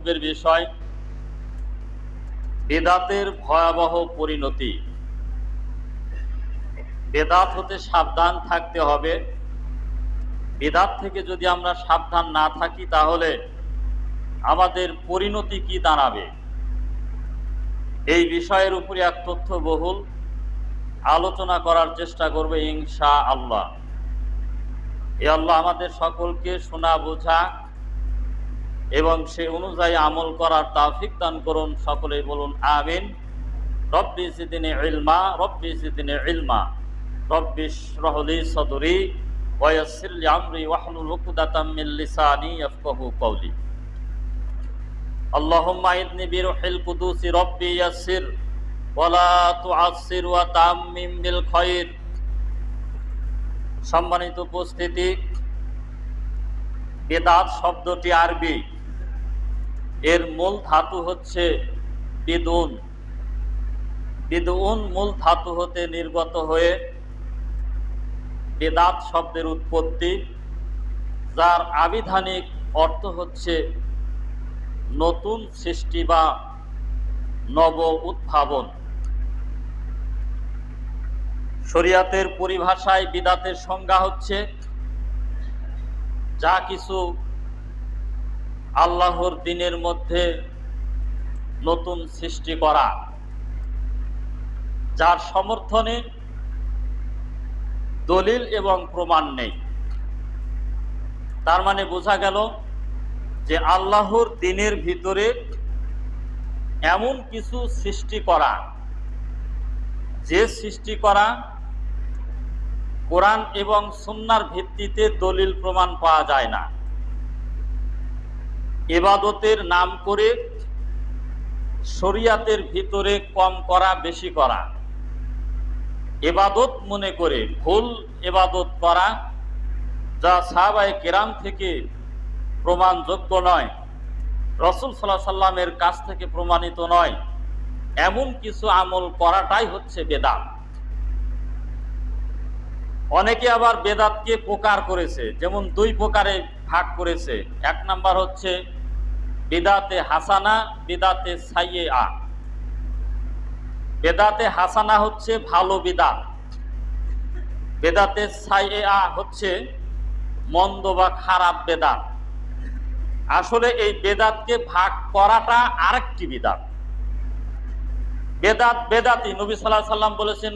বক্তব্যের বিষয় বেদাতের ভয়াবহ পরিণতি। বেদাত হতে সাবধান থাকতে হবে। বেদাত থেকে যদি আমরা সাবধান না থাকি তাহলে আমাদের পরিণতি কি দাঁড়াবে, এই বিষয়ের উপরে এক তথ্যবহুল আলোচনা করার চেষ্টা করবে ইনশাআল্লাহ। এ আল্লাহ আমাদের সকলকে শোনা বোঝা এবং সে অনুযায়ী আমল করার তৌফিক দান করুন। সকলেই বলুন আমিন। রব্বি জিদনি ইলমা, রব্বি জিদনি ইলমা, রব্বি ইশরাহ লি সাদরি ওয়া ইয়াসসির লি আমরি ওয়াহলুল উকদাতাম মিন লিসানি ইয়াফকাহু কওলি। আল্লাহুম্মা ইদনি বিরুহিল কুদুসি রব্বি ইয়াসসির ওয়া লা তুআসসির ওয়া তাম্মিম বিল খায়র। সম্মানিত উপস্থিতি, বেদাত শব্দটি আরবি, এর মূল ধাতু হচ্ছে বিদুন। বিদুন মূল ধাতু হতে নির্গত হয়ে বেদাত শব্দের উৎপত্তি, যার আবিধানিক অর্থ হচ্ছে নতুন সৃষ্টি বা নব উদ্ভাবন। শরিয়াতের পরিভাষায় বিদাতের সংজ্ঞা হচ্ছে যা কিছু আল্লাহর দ্বীনের মধ্যে নতুন সৃষ্টি করা, যার সমর্থনে দলিল এবং প্রমাণ নেই। তার মানে বোঝা গেল যে আল্লাহর দ্বীনের ভিতরে এমন কিছু সৃষ্টি করা, যে সৃষ্টি করা কোরআন এবং সুন্নাহর ভিত্তিতে দলিল প্রমাণ পাওয়া যায় না। ইবাদতের নাম করে শরিয়াতের ভিতরে কম করা বেশি করা, ইবাদত মনে করে ভুল ইবাদত করা, যা সাহাবায়ে কেরাম থেকে প্রমাণযোগ্য নয়, রাসূল সাল্লাল্লাহু আলাইহি সাল্লামের কাছ থেকে প্রমাণিত নয়, এমন কিছু আমল করাটাই হচ্ছে বেদাত। অনেকে আবার বেদাতকে প্রকার করেছে, যেমন দুই প্রকারে ভাগ করেছে। এক নাম্বার হচ্ছে বিদাতে হাসানা, বিদাতে সাইয়্যা। বেদাতে হাসানা হচ্ছে ভালো বিদাত, বেদাতে সাইয়্যা হচ্ছে মন্দ বা খারাপ বেদাত। আসলে এই বেদাতকে ভাগ করাটা আরেকটি বিদাত। বেদাত বেদাতি, নবী সাল্লাল্লাহু আলাইহি সাল্লাম বলেছেন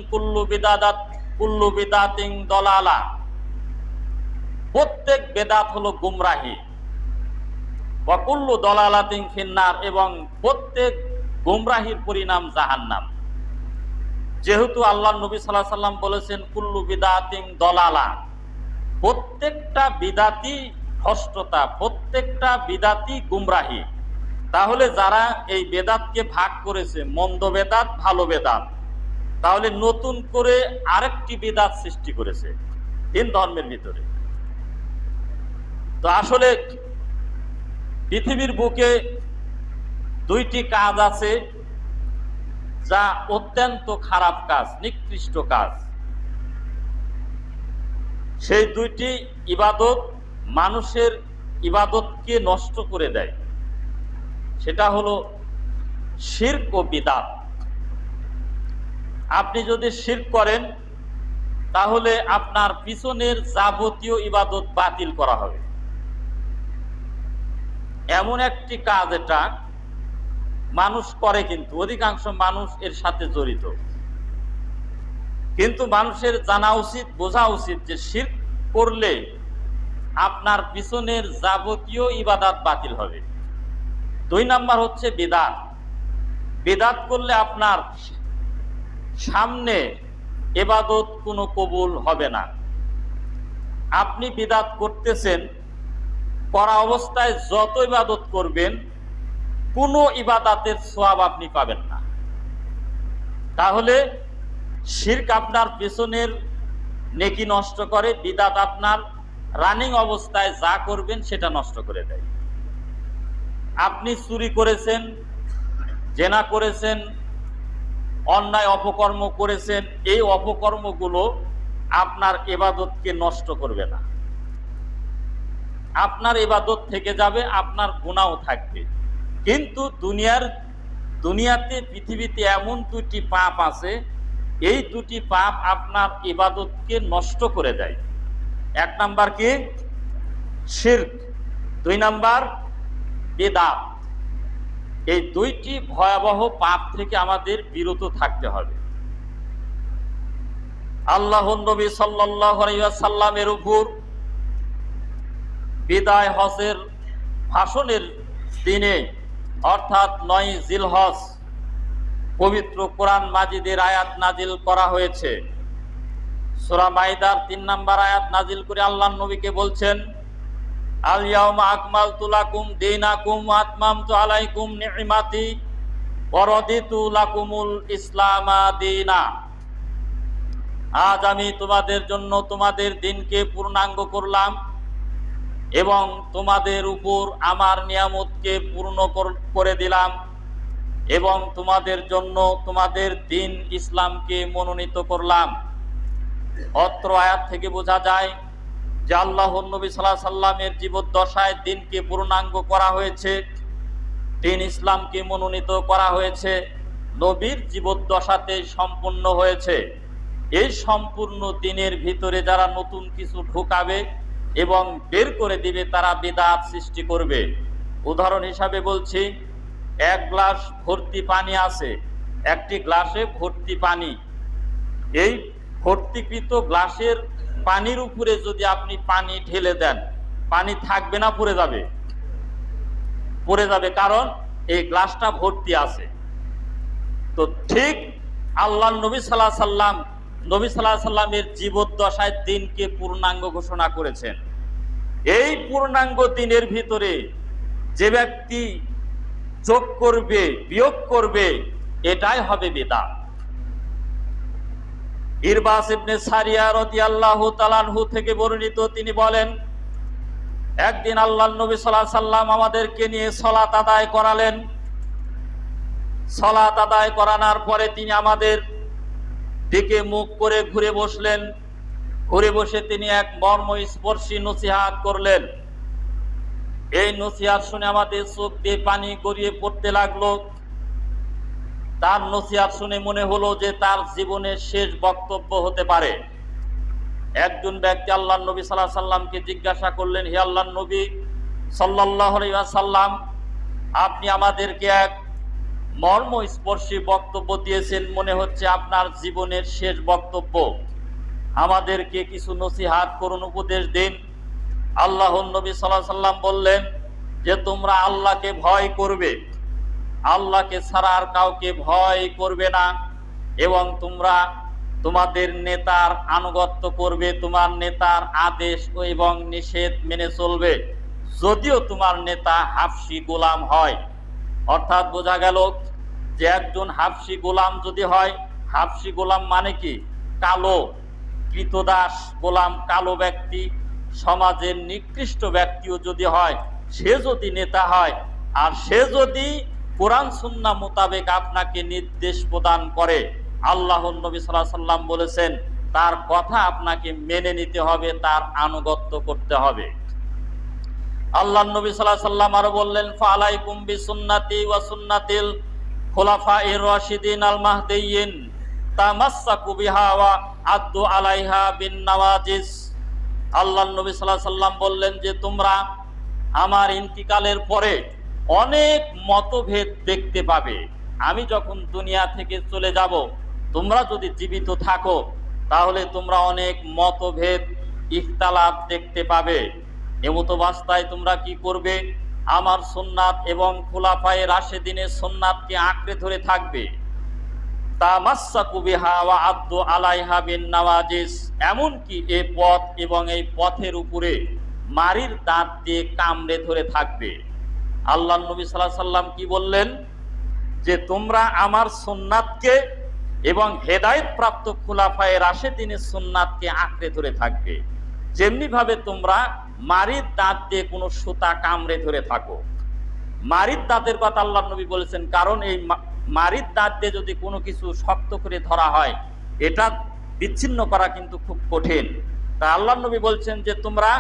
কুল্লু বিদাতিন দলালা, প্রত্যেক বেদাত হলো গুমরাহি। ওয়া কুল্লু দলালাতিন ফিন্নার, এবং প্রত্যেক গুমরাহির পরিণাম জাহান্নাম। যেহেতু আল্লাহ নবী সাল্লাল্লাহু আলাইহি সাল্লাম বলেছেন কুল্লু বিদাতিন দলালা, প্রত্যেকটা বিদাতি ভ্রষ্টতা, প্রত্যেকটা বিদাতি গুমরাহি, তাহলে যারা এই বেদাতকে ভাগ করেছে, মন্দ বেদাত ভালো বেদাত, তাহলে নতুন করে আরেকটি বিদাত সৃষ্টি করেছে তিন ধর্মের ভিতরে। তো আসলে পৃথিবীর বুকে দুইটি কাজ আছে যা অত্যন্ত খারাপ কাজ, নিকৃষ্ট কাজ। সেই দুইটি ইবাদত মানুষের ইবাদতকে নষ্ট করে দেয়। সেটা হলো শিরক ও বিদাত। আপনি যদি শিরক করেন তাহলে আপনার পিছনের যাবতীয় ইবাদত বাতিল করা হবে। এমন একটি কাজ এটা মানুষ করে, কিন্তু অধিকাংশ মানুষ এর সাথে জড়িত। কিন্তু মানুষের জানা উচিত, বোঝা উচিত যে শিরক করলে আপনার পিছনের যাবতীয় ইবাদত বাতিল হবে। দুই নাম্বার হচ্ছে বিদাত। বিদাত করলে আপনার সামনে ইবাদত কোনো কবুল হবে না। আপনি বিদাত করতেছেন, করা অবস্থায় যত ইবাদত করবেন কোনো ইবাদতের সওয়াব আপনি পাবেন না। তাহলে শিরক আপনার পেছনের নেকি নষ্ট করে, বিদাত আপনার রানিং অবস্থায় যা করবেন সেটা নষ্ট করে দেয়। আপনি চুরি করেছেন, জেনা করেছেন, অন্যায় অপকর্ম করেছেন, এই অপকর্মগুলো আপনার ইবাদতকে নষ্ট করবে না। আপনার ইবাদত থেকে যাবে, আপনার গুনাহও থাকবে। কিন্তু দুনিয়াতে পৃথিবীতে এমন দুটি পাপ আছে, এই দুটি পাপ আপনার ইবাদতকে নষ্ট করে দেয়। এক নাম্বার কি? শিরক। দুই নাম্বার বিদআত। এই দুইটি ভয়াবহ পাপ থেকে আমাদের বিরত থাকতে হবে। আল্লাহর নবী সাল্লাল্লাহু আলাইহি ওয়াসাল্লামের উপর বিদায় হজের ভাষণের দিনে অর্থাৎ ৯ জিলহজ পবিত্র কোরআন মাজিদের আয়াত নাজিল করা হয়েছে। সূরা মাইদার ৩ নম্বর আয়াত নাজিল করে আল্লাহর নবীকে বলছেন, আল ইয়াউমা আকমালতু লাকুম দীনাকুম ওয়া আতমামতু আলাইকুম নি'মাতি ওয়া রাদিতু লাকুমুল ইসলামা দীনা। আজ আমি তোমাদের জন্য তোমাদের দিনকে পূর্ণাঙ্গ করলাম এবং তোমাদের উপর আমার নিয়ামতকে পূর্ণ করে দিলাম এবং তোমাদের জন্য তোমাদের দিন ইসলামকে মনোনীত করলাম। অত্র আয়াত থেকে বোঝা যায় যে আল্লাহর নবী সাল্লাল্লাহু আলাইহি সাল্লামের জীবদ্দশায় দিনকে পূর্ণাঙ্গ করা হয়েছে, দিন ইসলামকে মনোনীত করা হয়েছে, নবীর জীবদ্দশাতে সম্পূর্ণ হয়েছে। এই সম্পূর্ণ দিনের ভিতরে যারা নতুন কিছু ঢোকাবে এবং বের করে দিবে তারা বিদআত সৃষ্টি করবে। উদাহরণ হিসাবে বলছি, এক গ্লাস ভর্তি পানি আছে, একটি গ্লাসে ভর্তি পানি। এই ভর্তিকৃত গ্লাসের পানির উপরে যদি আপনি পানি ঢেলে দেন, পানি থাকবে না পড়ে যাবে? পড়ে যাবে, কারণ এই গ্লাসটা ভর্তি আছে। তো ঠিক আল্লাহর নবী সাল্লাল্লাহু আলাইহি সাল্লামের জীবদ্দশায় দিনকে পূর্ণাঙ্গ ঘোষণা করেছেন। এই পূর্ণাঙ্গ দিনের ভিতরে যে ব্যক্তি যোগ করবে, বিয়োগ করবে, এটাই হবে বিদআত। ইরবাস ইবনে সারিয়া রাদিয়াল্লাহু তাআলা আনহু থেকে বর্ণিত, তিনি বলেন, একদিন আল্লাহর নবী সাল্লাল্লাহু আলাইহি সাল্লাম আমাদেরকে নিয়ে সালাত আদায় করালেন। সালাত আদায় করানোর পরে তিনি আমাদের দিকে মুখ করে ঘুরে বসলেন। ঘুরে বসে তিনি এক মর্মস্পর্শী নসিহত করলেন। এই নসিহত শুনে আমাদের চোখ দিয়ে পানি গড়িয়ে পড়তে লাগলো। তার নসিহত শুনে মনে হলো যে তার জীবনের শেষ বক্তব্য হতে পারে। একজন ব্যক্তি আল্লাহর নবী সাল্লাল্লাহু আলাইহি সাল্লামকে জিজ্ঞাসা করলেন, হে আল্লাহর নবী সাল্লাল্লাহু আলাইহি ওয়াসাল্লাম, আপনি আমাদেরকে এক মর্মস্পর্শী বক্তব্য দিয়েছেন, মনে হচ্ছে আপনার জীবনের শেষ বক্তব্য। আমাদেরকে কিছু নসিহত করুন, উপদেশ দিন। আল্লাহর নবী সাল্লাল্লাহু আলাইহি সাল্লাম বললেন যে তোমরা আল্লাহকে ভয় করবে, আল্লাহকে ছাড়া আর কাউকে ভয় করবে না, এবং তোমরা তোমাদের নেতার আনুগত্য করবে, তোমার নেতার আদেশ এবং নিষেধ মেনে চলবে, যদিও তোমার নেতা হাবশী গোলাম হয়। অর্থাৎ বোঝা গেল যে একজন হাবশী গোলাম যদি হয়, হাবশী গোলাম মানে কি? কালো কৃতদাস গোলাম, কালো ব্যক্তি, সমাজের নিকৃষ্ট ব্যক্তিও যদি হয়, সে যদি নেতা হয়, আর সে যদি কোরআন সুন্নাহ মোতাবেক আপনাকে নির্দেশ প্রদান করে, আল্লাহর নবী সাল্লাল্লাহু আলাইহি সাল্লাম বলেছেন তার কথা আপনাকে মেনে নিতে হবে, তার আনুগত্য করতে হবে। আল্লাহর নবী সাল্লাল্লাহু আলাইহি সাল্লাম আরো বললেন, ফালাইকুম বিসুন্নতি ওয়া সুন্নাতিল খুলাফায়ে রাশিদিন আল মাহদিয়িন তামাসসাকু বিহা ওয়া আদ্দু আলাইহা বিন নওয়াজিস। আল্লাহর নবী সাল্লাল্লাহু আলাইহি সাল্লাম বললেন যে তোমরা আমার ইন্তিকালের পরে অনেক মতভেদ দেখতে পাবে। আমি যখন দুনিয়া থেকে চলে যাব, তোমরা যদি জীবিত থাকো তাহলে তোমরা অনেক মতভেদ, ইখতিলাফ দেখতে পাবে। এমত অবস্থায় তোমরা কি করবে? আমার সুন্নাত এবং খুলাফায়ে রাশিদিনের সুন্নাতকে আঁকড়ে ধরে থাকবে। তামাসসাকু বিহা ওয়া আদ্দু আলাইহা বিন নওয়াজিস, এমনকি এই পথ এবং এই পথের উপরে মারির দাঁত দিয়ে কামড়ে ধরে থাকবে। আল্লাহর নবী সাল্লাল্লাহু আলাইহি সাল্লাম কি বললেন? যে তোমরা আমার সুন্নাতকে এবং হেদায়েত প্রাপ্ত খুলাফায়ে রাশিদিনের সুন্নাতকে আঁকড়ে ধরে থাকবে, যেমনি ভাবে তোমরা মারির দাঁত দিয়ে কোনো সুতা কামড়ে ধরে থাকো। মারির দাঁতের কথা আল্লাহর নবী বলেছেন, কারণ এই মারির দাঁত দিয়ে যদি কোনো কিছু শক্ত করে ধরা হয়, এটা বিচ্ছিন্ন করা কিন্তু খুব কঠিন। তা আল্লাহর নবী বলছেন যে তোমরা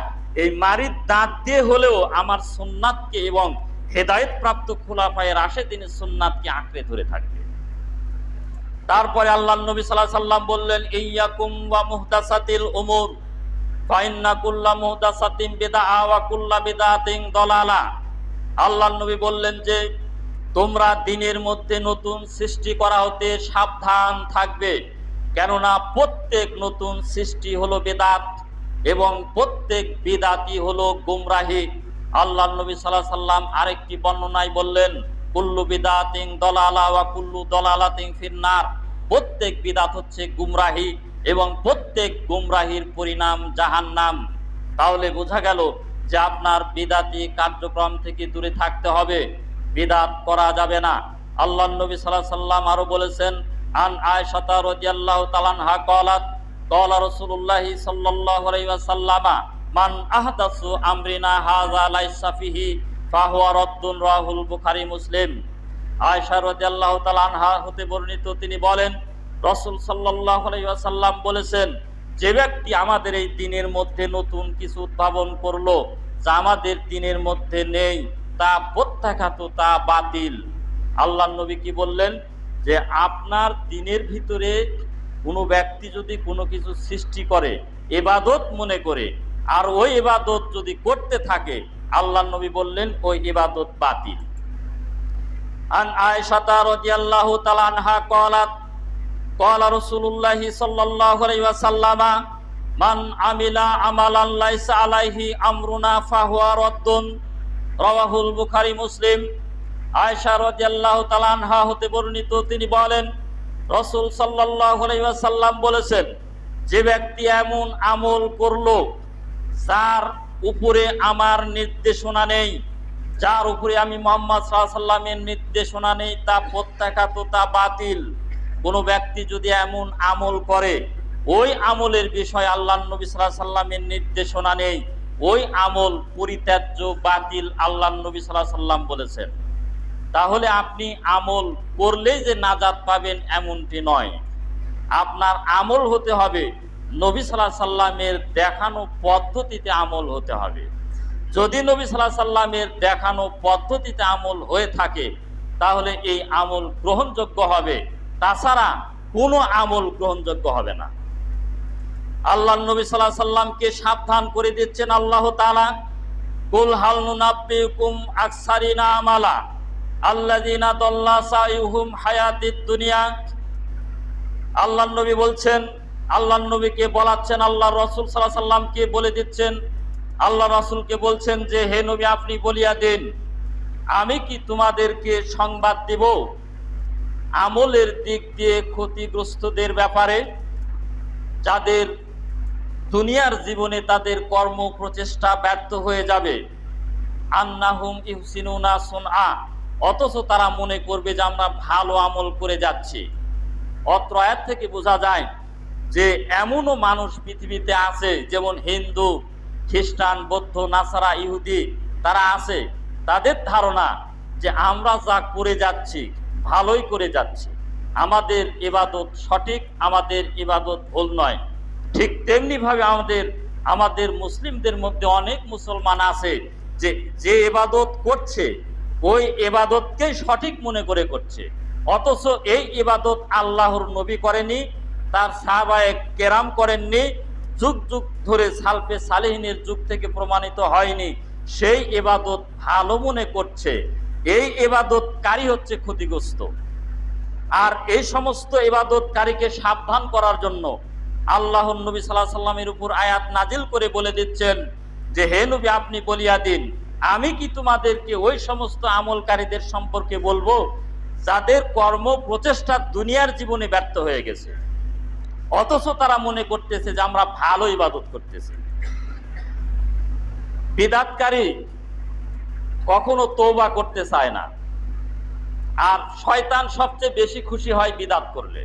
এই মারির দাঁত দিয়ে হলেও আমার সুন্নাতকে এবং হেদায়েত প্রাপ্ত খুলাফায়ে রাশেদিন সুন্নাতকে আঁকড়ে ধরে থাকবে। তারপরে আল্লাহর নবী সাল্লাল্লাহু আলাইহি ওয়াসাল্লাম বললেন, ইয়্যাকুম ওয়া মুহদাসাতিল উমুর ফাইন্না কুল্লা মুহদাসাতিন বিদআ ওয়া কুল্লা বিদআতিন দালালা। আল্লাহর নবী বললেন যে তোমরা দিনের মধ্যে নতুন সৃষ্টি করা হতে সাবধান থাকবে, কেননা প্রত্যেক নতুন সৃষ্টি হলো বিদআত এবং প্রত্যেক বিদআতই হলো গুমরাহি। আল্লাহর নবী সাল্লাল্লাহু আলাইহি ওয়াসাল্লাম আরেকটি বর্ণনায় বললেন, কুল্লু বিদআতিন দালালা ওয়া কুল্লু দালালাতিন ফিন্নার। প্রত্যেক বিদআত হচ্ছে গুমরাহি এবং প্রত্যেক গুমরাহির পরিণাম জাহান্নাম। তাহলে বোঝা গেল যে আপনার বিদআতি কার্যক্রম থেকে দূরে থাকতে হবে, বিদআত করা যাবে না। আল্লাহর নবী সাল্লাল্লাহু আলাইহি ওয়াসাল্লাম আরো বলেছেন, আন আয়েশা রাদিয়াল্লাহু তাআলা আনহা ক্বালাত ক্বালা রাসূলুল্লাহ সাল্লাল্লাহু আলাইহি ওয়াসাল্লাম মান আহদাসু আমরিনা হাযা লাইসা ফিহি ফাহুয়া রাদ্দুন, রাহুল বুখারী মুসলিম। আয়েশা রাদিয়াল্লাহু তাআলা আনহা হতে বর্ণিত, তিনি বলেন রাসূল সাল্লাল্লাহু আলাইহি ওয়াসাল্লাম বলেছেন, যে ব্যক্তি আমাদের এই দিনের মধ্যে নতুন কিছু উদ্ভাবন করলো যা আমাদের দিনের মধ্যে নেই, তা প্রত্যাখ্যাত, তা বাতিল। আল্লাহর নবী কি বললেন, যে আপনার দিনের ভিতরে কোনো ব্যক্তি যদি কোনো কিছু সৃষ্টি করে ইবাদত মনে করে, আর ওই ইবাদত যদি করতে থাকে, আল্লাহর নবী বললেন ওই ইবাদত বাতিল। আন আয়েশা রাদিয়াল্লাহু তাআলা আনহা ক্বালাত ক্বালা রাসূলুল্লাহ সাল্লাল্লাহু আলাইহি ওয়াসাল্লাম মান আমিলা আমালান লাইসা আলাইহি আমরুনা ফাহুয়া রাদ্দুন, রাওয়াহুল বুখারী মুসলিম। আয়েশা রাদিয়াল্লাহু তাআলা আনহা হতে বর্ণিত, তিনি বলেন রাসূল সাল্লাল্লাহু আলাইহি ওয়াসাল্লাম বলেছেন, যে ব্যক্তি এমন আমল করলো যার উপরে আমার নির্দেশনা নেই, যার উপরে আমি মুহাম্মদ সাল্লাল্লাহু আলাইহি ওয়াসাল্লামের নির্দেশনা নেই, তা প্রত্যাখ্যাত, তা বাতিল। কোনো ব্যক্তি যদি এমন আমল করে, ওই আমলের বিষয়ে আল্লাহর নবী সাল্লাল্লাহু আলাইহি ওয়াসাল্লামের নির্দেশনা নেই, ওই আমল পরিত্যাজ্য, বাতিল, আল্লাহর নবী সাল্লাল্লাহু আলাইহি ওয়াসাল্লাম বলেছেন। তাহলে আপনি আমল করলেই যে নাজাত পাবেন এমনটি নয়। আপনার আমল হতে হবে নবী সাল্লাল্লাহু আলাইহি ওয়াসাল্লামের দেখানো পদ্ধতিতে আমল হতে হবে। যদি নবী সাল্লাল্লাহু আলাইহি ওয়াসাল্লামের দেখানো পদ্ধতিতে আমল হয়ে থাকে, তাহলে এই আমল গ্রহণযোগ্য হবে, তাছাড়া কোনো আমল গ্রহণযোগ্য হবে না। আল্লাহর নবী সাল্লাল্লাহু আলাইহি ওয়াসাল্লামকে সাবধান করে দিচ্ছেন আল্লাহ তাআলা, কুল হাল নুনাব্বিউকুম আকসারিনা আমালা আল্লাযিনা দাল্লা সাইহুম হায়াতিদ দুনিয়া। আল্লাহর নবী বলছেন, আল্লাহর নবীকে বলাচ্ছেন, আল্লাহর রাসূল সাল্লাল্লাহু আলাইহি ওয়াসাল্লামকে বলে দিচ্ছেন, আল্লাহ রাসূলকে বলছেন যে হে নবী, আপনি বলিয়া দিন, আমি কি তোমাদেরকে সংবাদ দেব আমলের দিক দিয়ে ক্ষতিগ্রস্তদের ব্যাপারে, যাদের দুনিয়ার জীবনে তাদের কর্ম প্রচেষ্টা ব্যর্থ হয়ে যাবে। আন্নাহুম ইহসিনুনা সুনআ, অথচ তারা মনে করবে যে আমরা ভালো আমল করে যাচ্ছি। অত্র আয়াত থেকে বোঝা যায় যে এমনও মানুষ পৃথিবীতে আছে, যেমন হিন্দু, খ্রিস্টান, বৌদ্ধ, নাসারা, ইহুদি, তারা আছে। তাদের ধারণা যে আমরা যা করে যাচ্ছি ভালোই করে যাচ্ছি, আমাদের ইবাদত সঠিক, আমাদের ইবাদত ভুল নয়। ঠিক তেমনি ভাবে আমাদের মুসলিমদের মধ্যে অনেক মুসলমান আছে যে ইবাদত করছে ওই ইবাদতকেই সঠিক মনে করে করছে, অথচ এই ইবাদত আল্লাহর নবী করেনি, তার সাহাবায়ে কেরাম করেননি, যুগ যুগ ধরে সালফে সালেহিনের যুগ থেকে প্রমাণিত হয়নি। সেই ইবাদত ভালো মনে করছে, এই ইবাদতকারী হচ্ছে ক্ষতিগ্রস্ত। আর এই সমস্ত ইবাদতকারীকে সাবধান করার জন্য আল্লাহর নবী সাল্লাল্লাহু আলাইহি ওয়াসাল্লামের উপর আয়াত নাজিল করে বলে দিচ্ছেন যে হে নবী, আপনি বলিয়া দিন, আমি কি তোমাদেরকে ওই সমস্ত আমলকারীদের সম্পর্কে বলবো যাদের কর্ম প্রচেষ্টা দুনিয়ার জীবনে ব্যর্থ হয়ে গেছে, অথচ তারা মনে করতেছে যে আমরা ভালো ইবাদত করতেছি। বিদআতকারী কখনো তওবা করতে চায় না, আর শয়তান সবচেয়ে বেশি খুশি হয় বিদআত করলে।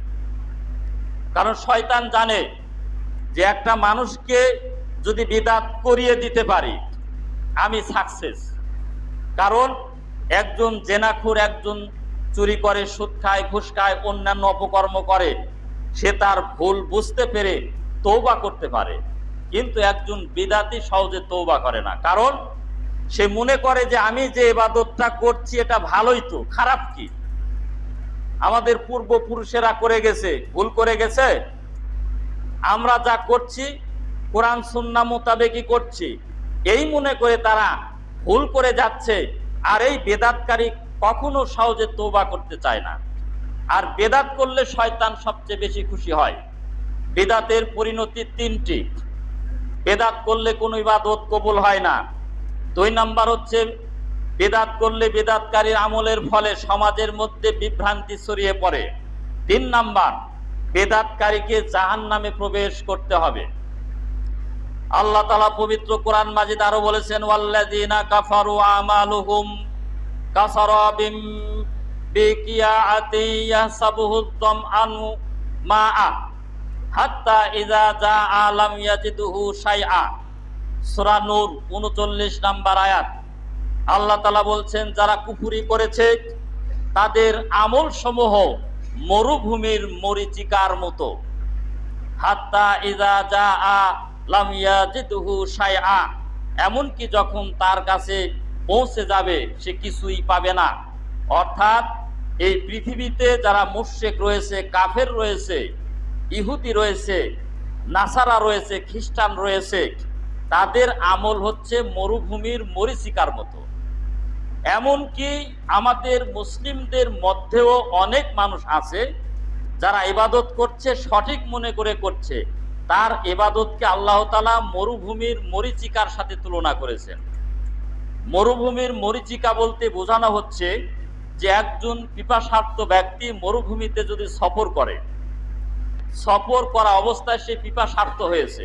কারণ শয়তান জানে যে একটা মানুষকে যদি বিদআত করিয়ে দিতে পারি আমি সাকসেস। কারণ একজন জেনাখোর, একজন চুরি করে, সুদ খায়, ঘুষ খায়, অন্যান্য অপকর্ম করে, সে তার ভুল বুঝতে পেরে তওবা করতে পারে, কিন্তু একজন বিদআতি সহজে তওবা করে না। কারণ সে মনে করে যে আমি যে ইবাদতটা করছি এটা ভালোই, তো খারাপ কি? আমাদের পূর্বপুরুষেরা করে গেছে, ভুল করে গেছে? আমরা যা করছি কোরআন সুন্নাহ মোতাবেকই করছি, এই মনে করে তারা ভুল করে যাচ্ছে। আর এই বেদাতকারী কখনো সহজে তওবা করতে চায় না। আর বেদাত করলে শয়তান সবচেয়ে বেশি খুশি হয়। বেদাতের পরিণতি তিনটি। বেদাত করলে কোনো ইবাদত কবুল হয় না। 2 নাম্বার হচ্ছে বেদাত করলে বেদাতকারীর আমলের ফলে সমাজের মধ্যে বিভ্রান্তি ছড়িয়ে পড়ে। 3 নাম্বার, বেদাতকারীকে জাহান্নামে প্রবেশ করতে হবে। আল্লাহ তাআলা পবিত্র কোরআন মাজিদ আরো বলেছেন, ওয়াল্লাযীনা কাফারু আমালুহুম কাসারাবিম বিকিয়াতিন ইয়াহসাবুহু যামআনু মাআ হাত্তা ইযা জাআ লাম ইয়াজিদুহু শাইআ। সূরা নূর 39 নাম্বার আয়াত। আল্লাহ তাআলা বলছেন, যারা কুফরি করেছে তাদের আমল সমূহ মরুভূমির মরীচিকার মতো। হাত্তা ইযা জাআ লাম ইয়াজিদুহু শাইআ, এমনকি যখন তার কাছে পৌঁছে যাবে সে কিছুই পাবে না। অর্থাৎ এই পৃথিবীতে যারা মুশরিক রয়েছে, কাফের রয়েছে, ইহুদি রয়েছে, নাসারা রয়েছে, খ্রিস্টান রয়েছে, তাদের আমল হচ্ছে মরুভূমির মরীচিকার মতো। এমনকি আমাদের মুসলিমদের মধ্যেও অনেক মানুষ আছে যারা ইবাদত করছে সঠিক মনে করে করছে, তার ইবাদতকে আল্লাহ তাআলা মরুভূমির মরীচিকার সাথে তুলনা করেছেন। মরুভূমির মরীচিকা বলতে বোঝানো হচ্ছে যে একজন পিপাসার্ত ব্যক্তি মরুভূমিতে যদি সফর করে, সফর করা অবস্থায় সে পিপাসার্ত হয়েছে,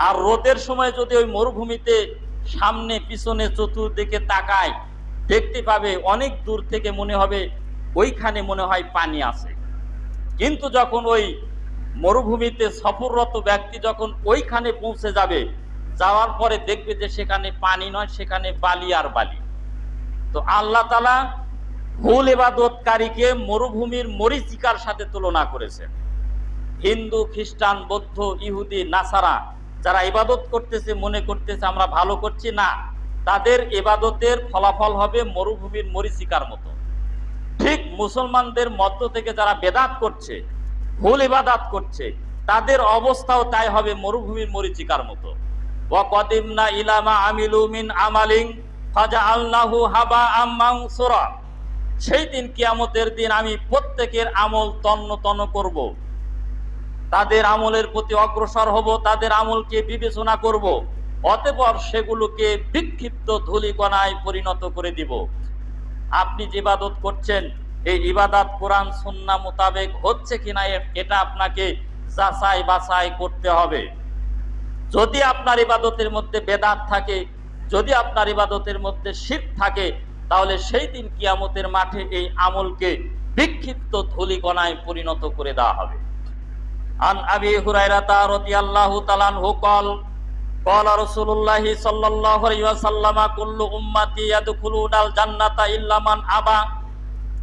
আর রোদের সময় যদি ওই মরুভূমিতে সামনে পিছনে চতুর্দিকে তাকায়, দেখতে পাবে অনেক দূর থেকে মনে হবে ওইখানে মনে হয় পানি আছে। কিন্তু যখন ওই মরুভূমিতে সফররত ব্যক্তি যখন ওইখানে পৌঁছে যাবে, যাওয়ার পরে দেখবে যে সেখানে পানি নয়, সেখানে বালি আর বালি। তো আল্লাহ তাআলা ভুল ইবাদতকারীকে মরুভূমির মরীচিকার সাথে তুলনা করেছেন। হিন্দু, খ্রিস্টান, বৌদ্ধ, ইহুদি, নাসারা যারা ইবাদত করতেছে মনে করতেছে আমরা ভালো করছি, না, তাদের ইবাদতের ফলাফল হবে মরুভূমির মরীচিকার মতো। ঠিক মুসলমানদের মধ্য থেকে যারা বেদাত করছে, ভুল ইবাদত করছে, তাদের অবস্থাও তাই হবে মরুভূমির মরীচিকার মতো। ওয়া কাদিমনা ইলা মা আমিলু মিন আমালিন ফাজআলনাহু হাবাআম মানসুরা। সেই দিন কিয়ামতের দিন আমি প্রত্যেকের আমল তন্ন তন্ন করব, তাদের আমলের প্রতি অগ্রসর হব, তাদের আমলকে বিবেচনা করব, অতঃপর সেগুলোকে বিক্ষিপ্ত ধূলিকণায় পরিণত করে দিব। আপনি যে ইবাদত করছেন এই ইবাদত কোরআন সুন্নাহ মোতাবেক হচ্ছে কিনা এটা আপনাকে যাচাই বাছাই করতে হবে। যদি আপনার ইবাদতের মধ্যে বেদাত থাকে, যদি আপনার ইবাদতের মধ্যে শিরক থাকে, তাহলে সেই দিন কিয়ামতের মাঠে এই আমলকে বিক্ষিপ্ত ধূলিকণায় পরিণত করে দেওয়া হবে। আন আবি হুরায়রা রাদিয়াল্লাহু তাআলা আনহু قال قال رسول الله صلى الله عليه وسلم كل امتي يدخلون الجنه الا من ابى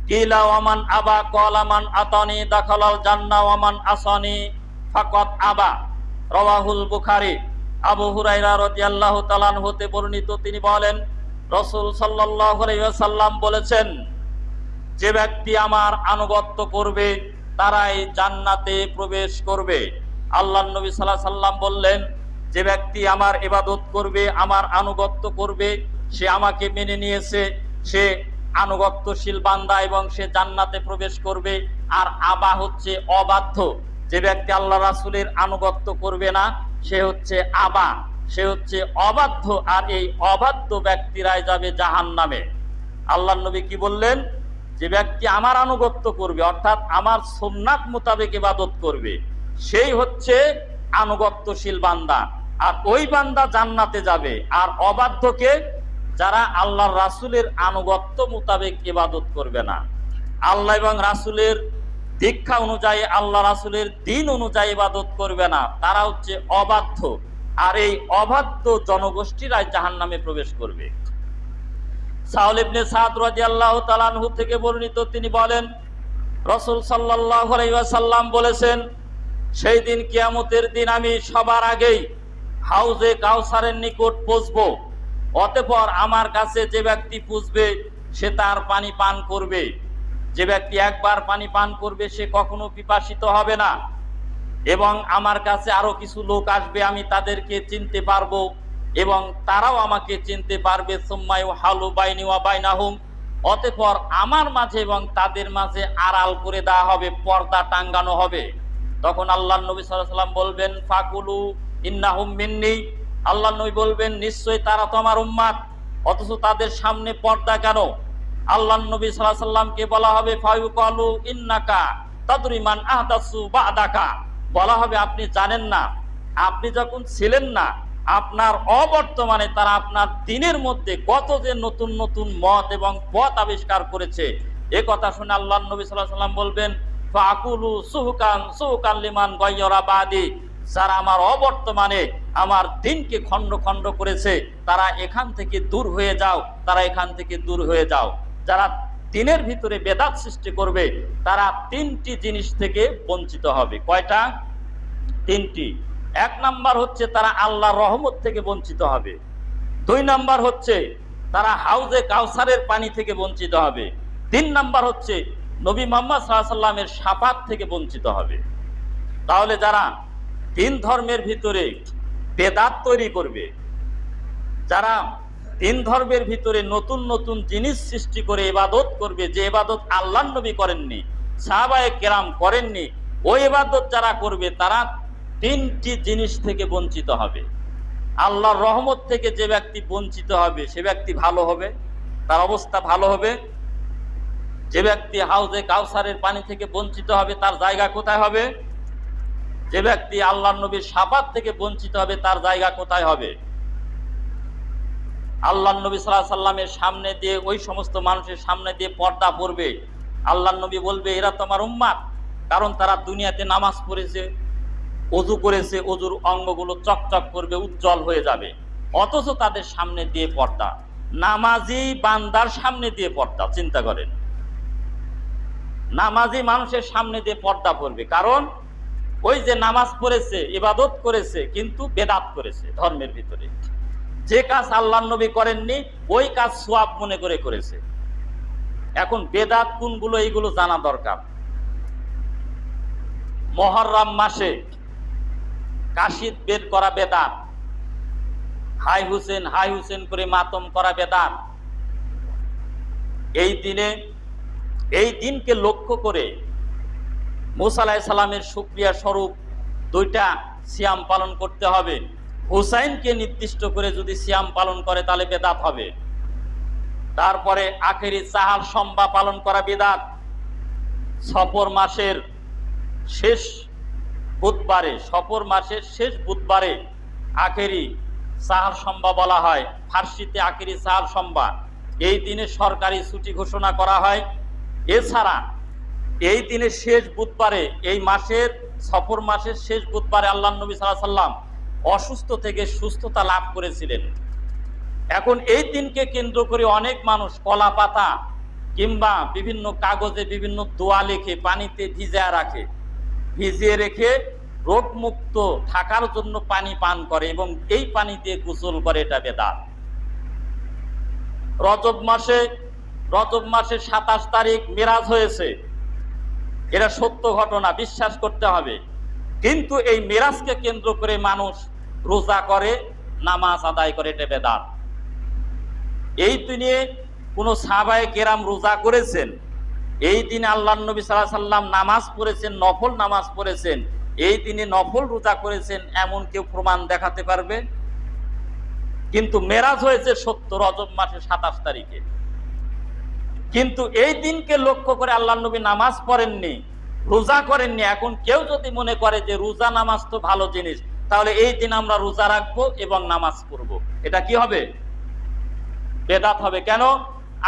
قيل ومن ابى قال من اتاني دخل الجنه ومن عصاني فقد ابى রাওয়াহুল বুখারী। আবু হুরায়রা রাদিয়াল্লাহু তাআলা আনহু হতে বর্ণিত, তিনি বলেন রাসূল সাল্লাল্লাহু আলাইহি ওয়াসাল্লাম বলেছেন, যে ব্যক্তি আমার আনুগত্য করবে তারাই জান্নাতে প্রবেশ করবে। আল্লাহর নবী সাল্লাল্লাহু আলাইহি ওয়াসাল্লাম বললেন, যে ব্যক্তি আমার ইবাদত করবে, আমার আনুগত্য করবে, সে আমাকে মেনে নিয়েছে, সে আনুগত্যশীল বান্দা এবং সে জান্নাতে প্রবেশ করবে। আর আবা হচ্ছে অবাধ্য, যে ব্যক্তি আল্লাহ রাসূলের আনুগত্য করবে না সে হচ্ছে আবা, সে হচ্ছে অবাধ্য, আর এই অবাধ্য ব্যক্তিরাই যাবে জাহান্নামে। আল্লাহর নবী কি বললেন? যে ব্যক্তি আমার আনুগত্য করবে, অর্থাৎ আমার সুন্নাত মোতাবেক ইবাদত করবে, সেই হচ্ছে আনুগত্যশীল বান্দা, আর ওই বান্দা জান্নাতে যাবে। আর অবাধ্যকে, যারা আল্লাহর রাসূলের আনুগত্য মোতাবেক ইবাদত করবে না, আল্লাহ এবং রাসূলের দীক্ষা অনুযায়ী, আল্লাহ রাসূলের দিন অনুযায়ী ইবাদত করবে না, তারা হচ্ছে অবাধ্য। আর এই অবাধ্য জনগোষ্ঠীরাই জাহান্নামে প্রবেশ করবে। সাউল ইবনে সাদ রাদিয়াল্লাহু তাআলা আনহু থেকে বর্ণিত, তিনি বলেন রাসূল সাল্লাল্লাহু আলাইহি ওয়াসাল্লাম বলেছেন, সেই দিন কিয়ামতের দিন আমি সবার আগেই হাউজে কাউসারের নিকট পৌঁছবো। অতঃপর আমার কাছে যে ব্যক্তি পুষবে সে তার পানি পান করবে, যে ব্যক্তি একবার পানি পান করবে সে কখনো পিপাসিত হবে না। এবং আমার কাছে আরো কিছু লোক আসবে, আমি তাদেরকে চিনতে পারবো এবং তারাও আমাকে চিনতে পারবে। সুম্মায়ু হালু বাইনি ওয়া বাইনাহুম, অতঃপর আমার মাঝে এবং তাদের মাঝে আড়াল করে দেওয়া হবে, পর্দা টাঙ্গানো হবে। তখন আল্লাহর নবী সাল্লাল্লাহু আলাইহি ওয়াসাল্লাম বলবেন ফাকুলু ইন্নাহুম মিন্নি, আল্লাহর নবী বলবেন নিশ্চয়ই তারা তো আমার উম্মাত, অথচ তাদের সামনে পর্দা কেন? আল্লাহর নবী সাল্লাল্লাহু আলাইহি ওয়াসাল্লামকে বলা হবে ফায়ুকালু ইন্নাকা তাদরি মান আহদাসু বাদাকা, বলা হবে আপনি জানেন না, আপনি যখন ছিলেন না আপনার অবর্তমানে তারা আপনার দিনের মধ্যে কত যে নতুন নতুন মত এবং পথ আবিষ্কার করেছে। এ কথা শুনে আল্লাহর নবী সাল্লাল্লাহু আলাইহি ওয়াসাল্লাম বলবেন ফাকুলু সুহকান সুহকান লিমান গায়রা বাদি, যারা আমার অবর্তমানে আমার দিনকে খণ্ড খণ্ড করেছে তারা এখান থেকে দূর হয়ে যাও, তারা এখান থেকে দূর হয়ে যাও। যারা দিনের ভিতরে বেদাত সৃষ্টি করবে তারা তিনটি জিনিস থেকে বঞ্চিত হবে। কয়টা? তিনটি। এক নাম্বার হচ্ছে তারা আল্লাহর রহমত থেকে বঞ্চিত হবে। দুই নাম্বার হচ্ছে তারা হাউজে কাউসারের পানি থেকে বঞ্চিত হবে। তিন নাম্বার হচ্ছে নবী মুহাম্মদ সাল্লাল্লাহু আলাইহি ওয়াসাল্লামের শাফাত থেকে বঞ্চিত হবে। তাহলে যারা দিন ধর্মের ভিতরে বেদাত তৈরি করবে, যারা দিন ধর্মের ভিতরে নতুন নতুন জিনিস সৃষ্টি করে ইবাদত করবে, যে ইবাদত আল্লাহর নবী করেননি, সাহাবায়ে কেরাম করেননি, ওই ইবাদত যারা করবে তারা তিনটি জিনিস থেকে বঞ্চিত হবে। আল্লাহর রহমত থেকে যে ব্যক্তি বঞ্চিত হবে সে ব্যক্তি ভালো হবে, তার অবস্থা ভালো হবে। যে ব্যক্তি হাউজে কাউসারের পানি থেকে বঞ্চিত হবে তার জায়গা কোথায় হবে? যে ব্যক্তি আল্লাহর নবীর শাফাত থেকে বঞ্চিত হবে তার জায়গা কোথায় হবে? আল্লাহর নবী সাল্লাল্লাহু আলাইহি ওয়াসাল্লামের সামনে দিয়ে ওই সমস্ত মানুষের সামনে দিয়ে পর্দা পড়বে, আল্লাহর নবী বলবে এরা তো আমার উম্মাত, কারণ তারা দুনিয়াতে নামাজ পড়েছে, ওযু করেছে, ওযুর অঙ্গগুলো চকচক করবে, উজ্জ্বল হয়ে যাবে, অথচ তাদের সামনে দিয়ে পর্দা। নামাজি বান্দার সামনে দিয়ে পর্দা, চিন্তা করেন, নামাজি মানুষের সামনে দিয়ে পর্দা পড়বে, কারণ ওই যে নামাজ পড়েছে, ইবাদত করেছে, কিন্তু বেদাত করেছে ধর্মের ভিতরে। যে কাজ আল্লাহর নবী করেননি ওই কাজ সওয়াব মনে করে করেছে। এখন বেদাত কোনগুলো এইগুলো জানা দরকার। মুহররম মাসে কাশিদ বের করা বেদাত, হাই হুসেন করে মাতম করা বেদাত। এই দিনকে লক্ষ্য করে মুসা আলাইহিস সালামের শুকরিয়া স্বরূপ দুইটা সিয়াম পালন করতে হবে। হুসাইনকে নির্দিষ্ট করে যদি সিয়াম পালন করে তাহলে বেদাত হবে। তারপরে আখেরি চাহার সম্বা পালন করা বেদাত। সফর মাসের শেষ বুধবারে আখেরি চাহার সম্বা বলা হয়, ফার্সিতে আখেরি চাহার সম্বা। এই দিনে সরকারি ছুটি ঘোষণা করা হয়। এছাড়া এই দিনের শেষ বুধবারে, এই মাসের সফর মাসের শেষ বুধবারে আল্লাহর নবী সাল্লাল্লাহু আলাইহি ওয়াসাল্লাম অসুস্থ থেকে সুস্থতা লাভ করেছিলেন। এখন এই দিনকে কেন্দ্র করে অনেক মানুষ কলা পাতা কিংবা বিভিন্ন কাগজে বিভিন্ন দোয়া লিখে পানিতে ভিজিয়ে রেখে রোগমুক্ত থাকার জন্য পানি পান করে এবং এই পানি দিয়ে গোসল করে, এটা বেদাত। রজব মাসে 27 তারিখ মিরাজ হয়েছে, এটা সত্য ঘটনা, বিশ্বাস করতে হবে। কিন্তু এই মিরাজকে কেন্দ্র করে মানুষ রোজা করে, নামাজ আদায় করে, এটা বেদাত। এই দিনে কোন সাহাবায়ে কেরাম রোজা করেছেন? এই দিনে আল্লাহর নবী সাল্লাল্লাহু আলাইহি ওয়াসাল্লাম নামাজ পড়েছেন, নফল নামাজ পড়েছেন, এই দিনে নফল রোজা করেছেন, এমন কেউ প্রমাণ দেখাতে পারবে? কিন্তু মেরাজ হয়েছে সত্য রজব মাসের 27 তারিখে। কিন্তু এই দিনকে লক্ষ্য করে আল্লাহর নবী নামাজ পড়েননি, রোজা করেননি। এখন কেউ যদি মনে করে যে রোজা নামাজ তো ভালো জিনিস, তাহলে এই দিন আমরা রোজা রাখবো এবং নামাজ পড়বো, এটা কি হবে? বেদাত হবে। কেন?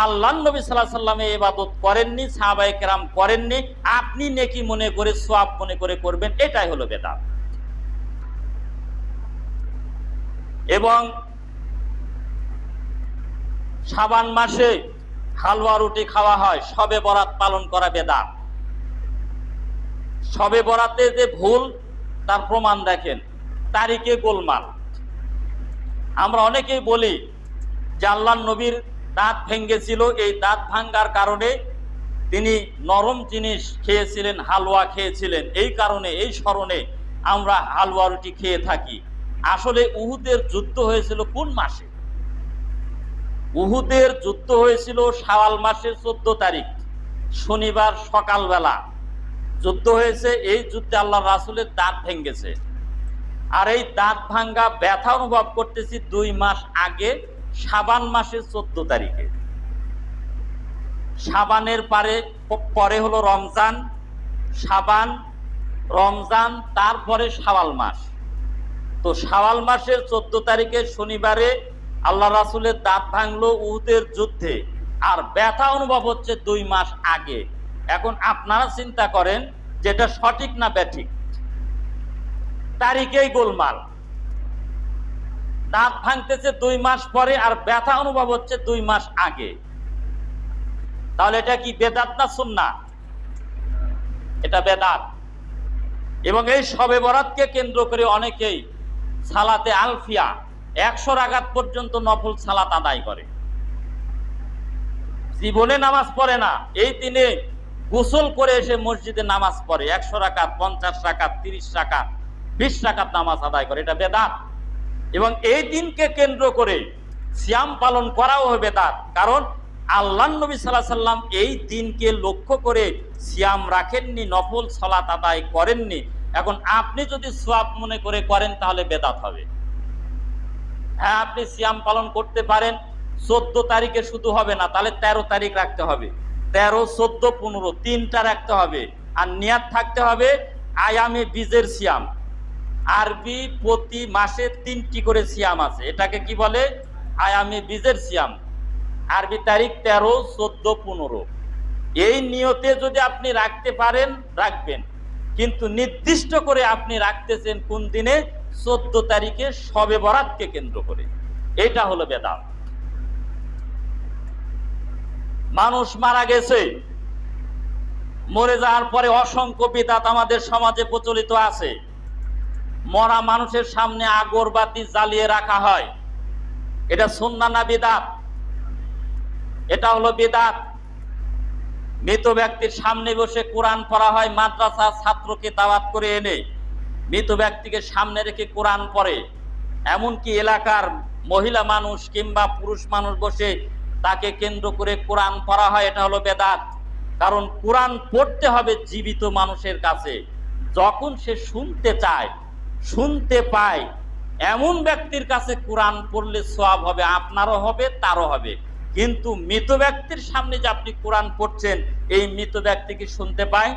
আল্লাহর নবী সাল্লাল্লাহু আলাইহি ওয়াসাল্লাম এই ইবাদত করেননি, সাহাবায়ে কেরাম করেননি, আপনি নেকি মনে করে, সওয়াব মনে করে করবেন, এটাই হলো বেদাত। এবং শাবান মাসে হালুয়া রুটি খাওয়া হয়, শবে বরাত পালন করা বেদাত। শবে বরাতে যে ভুল তার প্রমাণ দেখেন, তারিখে গোলমাল। আমরা অনেকেই বলি যে আল্লাহর নবীর দাঁত ভেঙেছিল, এই দাঁত ভাঙ্গার কারণে তিনি নরম জিনিস খেয়েছিলেন, হালুয়া খেয়েছিলেন, এই কারণে এই স্মরণে আমরা হালুয়া রুটি খেয়ে থাকি। আসলে উহুদের যুদ্ধ হয়েছিল কোন মাসে? উহুদের যুদ্ধ হয়েছিল শাওয়াল মাসের 14 তারিখ, শনিবার সকালবেলা যুদ্ধ হয়েছে। এই যুদ্ধে আল্লাহ রাসূলের দাঁত ভেঙেছে, আর এই দাঁত ভাঙ্গা ব্যথা অনুভব করতেছি 2 মাস আগে, শাবান মাসের 14 তারিখে। শাবানের পরে হলো রমজান, শাবান, রমজান, তারপরে শাওয়াল মাস। তো শাওয়াল মাসের 14 তারিখে শনিবারে আল্লাহ রাসূলের দাঁত ভাঙলো উহুদের যুদ্ধে, আর ব্যথা অনুভব হচ্ছে 2 মাস আগে। এখন আপনারা চিন্তা করেন যেটা সঠিক না ব্যাঠিক? তারিখেই গোলমাল। দাঁত ভাঙতেছে 2 মাস পরে, আর ব্যথা অনুভব হচ্ছে 2 মাস আগে। তাহলে এটা কি বেদাত না সুন্নাহ? এটা বেদাত। এবং এই শবে বরাতকে কেন্দ্র করে অনেকেই সালাতে আলফিয়া 100 রাকাত পর্যন্ত নফল সালাত আদায় করে, জীবনে নামাজ পড়ে না। এই দিনে গোসল করে এসে মসজিদে নামাজ পড়ে, 100 রাকাত, 50 রাকাত, 30 রাকাত, 20 রাকাত নামাজ আদায় করে। এটা বেদাত। এবং এই দিনকে কেন্দ্র করে সিয়াম পালন করাও হবে বেদাত। কারণ আল্লাহর নবী সাল্লাল্লাহু আলাইহি সাল্লাম এই দিনকে লক্ষ্য করে সিয়াম রাখেননি, নফল সালাত আদায় করেননি। এখন আপনি যদি সওয়াব মনে করে করেন তাহলে বেদাত হবে। হ্যাঁ, আপনি সিয়াম পালন করতে পারেন, 14 তারিখে শুধু হবে না, তাহলে 13 তারিখ রাখতে হবে, 13, 14, 15 তিনটা রাখতে হবে। আর নিয়াত থাকতে হবে আয়ামে বীজের সিয়াম। আরবি প্রতি মাসে 3টি করে সিয়াম আছে, এটাকে কি বলে? আয়ামে বীজের সিয়াম। আরবি তারিখ 13, 14, 15। এই নিয়তে যদি আপনি রাখতে পারেন রাখবেন, কিন্তু নির্দিষ্ট করে আপনি রাখতেছেন কোন দিনে? 14 তারিখে শবে বরাতকে কেন্দ্র করে। এটা হলো বেদাত। মানুষ মারা গেছে, মরে যাওয়ার পরে অসংখ্য বিদআত আমাদের সমাজে প্রচলিত আছে। মরা মানুষের সামনে আগরবাতি জ্বালিয়ে রাখা হয়, এটা সুন্নাহ না বিদআত? এটা হলো বিদআত। মৃত ব্যক্তির সামনে বসে কোরআন পড়া হয়, মাদ্রাসা ছাত্রকে দাওয়াত করে এনে মৃত ব্যক্তিকে সামনে রেখে কোরআন পড়ে। এমনকি এলাকার মহিলা মানুষ কিংবা পুরুষ মানুষ বসে তাকে কেন্দ্র করে কোরআন পড়া হয়, এটা হলো বেদাত। কারণ কোরআন পড়তে হবে জীবিত মানুষের কাছে, যখন সে শুনতে চায়, শুনতে পায়, এমন ব্যক্তির কাছে কোরআন পড়লে সওয়াব হবে, আপনারও হবে, তারও হবে। কিন্তু মৃত ব্যক্তির সামনে যে আপনি কোরআন পড়ছেন, এই মৃত ব্যক্তি কি শুনতে পায়?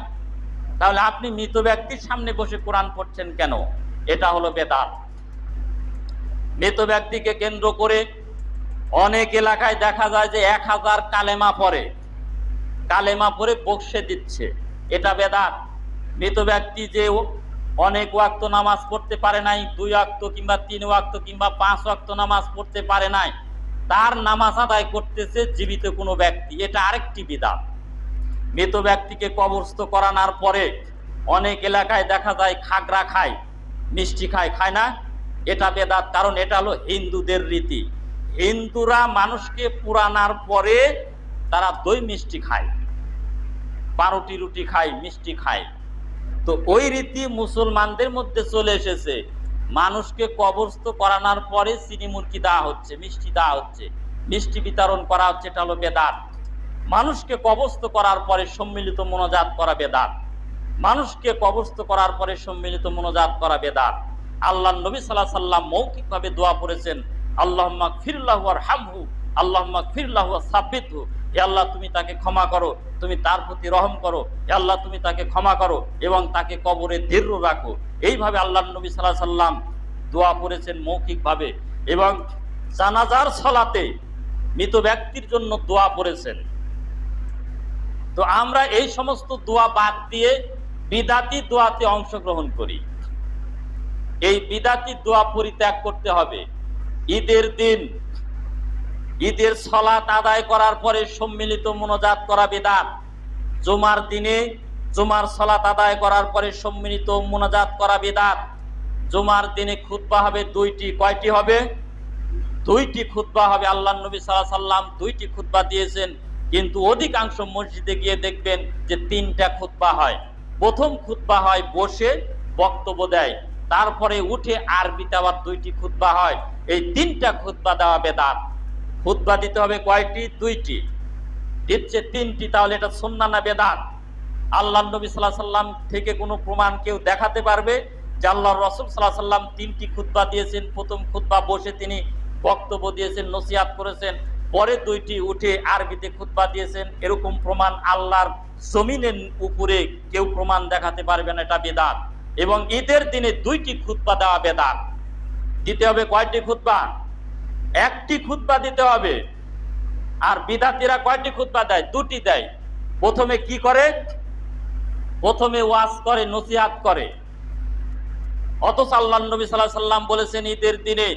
তাহলে আপনি মৃত ব্যক্তির সামনে বসে কোরআন পড়ছেন কেন? এটা হলো বেদাত। মৃত ব্যক্তিকে কেন্দ্র করে অনেক এলাকায় দেখা যায় যে 1000 কালেমা পড়ে বকশে দিচ্ছে, এটা বেদাত। মৃত ব্যক্তি যে অনেক ওয়াক্ত নামাজ পড়তে পারে নাই, 2 ওয়াক্ত কিংবা 3 ওয়াক্ত কিংবা 5 ওয়াক্ত নামাজ পড়তে পারে নাই, তার নামাজ আদায় করতেছে জীবিত কোনো ব্যক্তি, এটা আরেকটি বিদআত। মৃত ব্যক্তিকে কবরস্থ করানোর পরে অনেক এলাকায় দেখা যায় খাগড়া খায়, মিষ্টি খায় না? এটা বেদাত। কারণ এটা হলো হিন্দুদের রীতি। হিন্দুরা মানুষকে পুরানোর পরে তারা দই মিষ্টি খায়, পাউরুটি রুটি খায়, মিষ্টি খায়। তো ওই রীতি মুসলমানদের মধ্যে চলে এসেছে। মানুষকে কবরস্থ করানোর পরে চিনি মুরকি দেওয়া হচ্ছে, মিষ্টি দেওয়া হচ্ছে, মিষ্টি বিতরণ করা হচ্ছে, এটা হলো বেদাত। মানুষকে কবরস্থ করার পরে সম্মিলিত মোনাজাত করা বেদাত। মানুষকে কবরস্থ করার পরে সম্মিলিত মোনাজাত করা বেদাত। আল্লাহর নবী সাল্লাল্লাহু আলাইহি সাল্লাম মৌখিকভাবে দোয়া করেছেন, আল্লাহুম্মা গফিরলাহু ওয়ারহামহু, আল্লাহুম্মা গফিরলাহু ওয়াসাব্বিতহু। হে আল্লাহ, তুমি তাকে ক্ষমা করো, তুমি তার প্রতি রহম করো। হে আল্লাহ, তুমি তাকে ক্ষমা করো এবং তাকে কবরে দৃঢ় রাখো। এইভাবে আল্লাহর নবী সাল্লাল্লাহু আলাইহি সাল্লাম দোয়া করেছেন মৌখিকভাবে, এবং জানাজার সালাতে মৃত ব্যক্তির জন্য দোয়া করেছেন। তো আমরা এই সমস্ত দোয়া বাদ দিয়ে বিদাতি দোয়াতে অংশগ্রহণ করি। এই বিদাতি দোয়া পরিত্যাগ করতে হবে। ঈদের দিন ঈদের সালাত আদায় করার পরে সম্মিলিত মোনাজাত করা বিদআত। জুমার দিনে জুমার সালাত আদায় করার পরে সম্মিলিত মোনাজাত করা বিদআত। জুমার দিনে খুতবা হবে 2টি, কয়টি হবে? দুইটি খুতবা হবে। আল্লাহ নবী সাল্লাল্লাহু আলাইহি সাল্লাম দুইটি খুতবা দিয়েছেন, কিন্তু অধিকাংশ মসজিদে গিয়ে দেখবেন যে তিনটা খুতবা হয়। প্রথম খুতবা হয় বসে বক্তব্য দেয়, তারপরে উঠে আরবিতে আবার দুইটি খুতবা হয়। এই তিনটা খুতবা দেওয়া বেদাত। খুতবা দিতে হবে কয়টি? দুইটি, দিচ্ছে তিনটি, তাহলে এটা সুন্নাহ না বেদাত? আল্লাহ নবী সাল্লাল্লাহু আলাইহি সাল্লাম থেকে কোনো প্রমাণ কেউ দেখাতে পারবে যে আল্লাহর রাসূল সাল্লাল্লাহু আলাইহি সাল্লাম তিনটি খুতবা দিয়েছেন? প্রথম খুতবা বসে তিনি বক্তব্য দিয়েছেন, নসিহত করেছেন, পরে দুইটি উঠে আরবিতে খুতবা দিয়েছেন। এরকম প্রমাণ আল্লাহর জমিনের উপরে কেউ প্রমাণ দেখাতে পারবে না, এটা বেদাত। এবং ঈদের দিনে দুইটি খুতবা দেওয়া বেদাত। দিতে হবে কয়টি খুতবা? একটি খুতবা দিতে হবে। আর বিদাতীরা কয়টি খুতবা দেয়? দুটি দেয়। প্রথমে কি করে? প্রথমে ওয়াজ করে, নসিহত করে। অথচ আল্লাহর নবী সাল্লাল্লাহু আলাইহি সাল্লাম বলেছেন ঈদের দিনে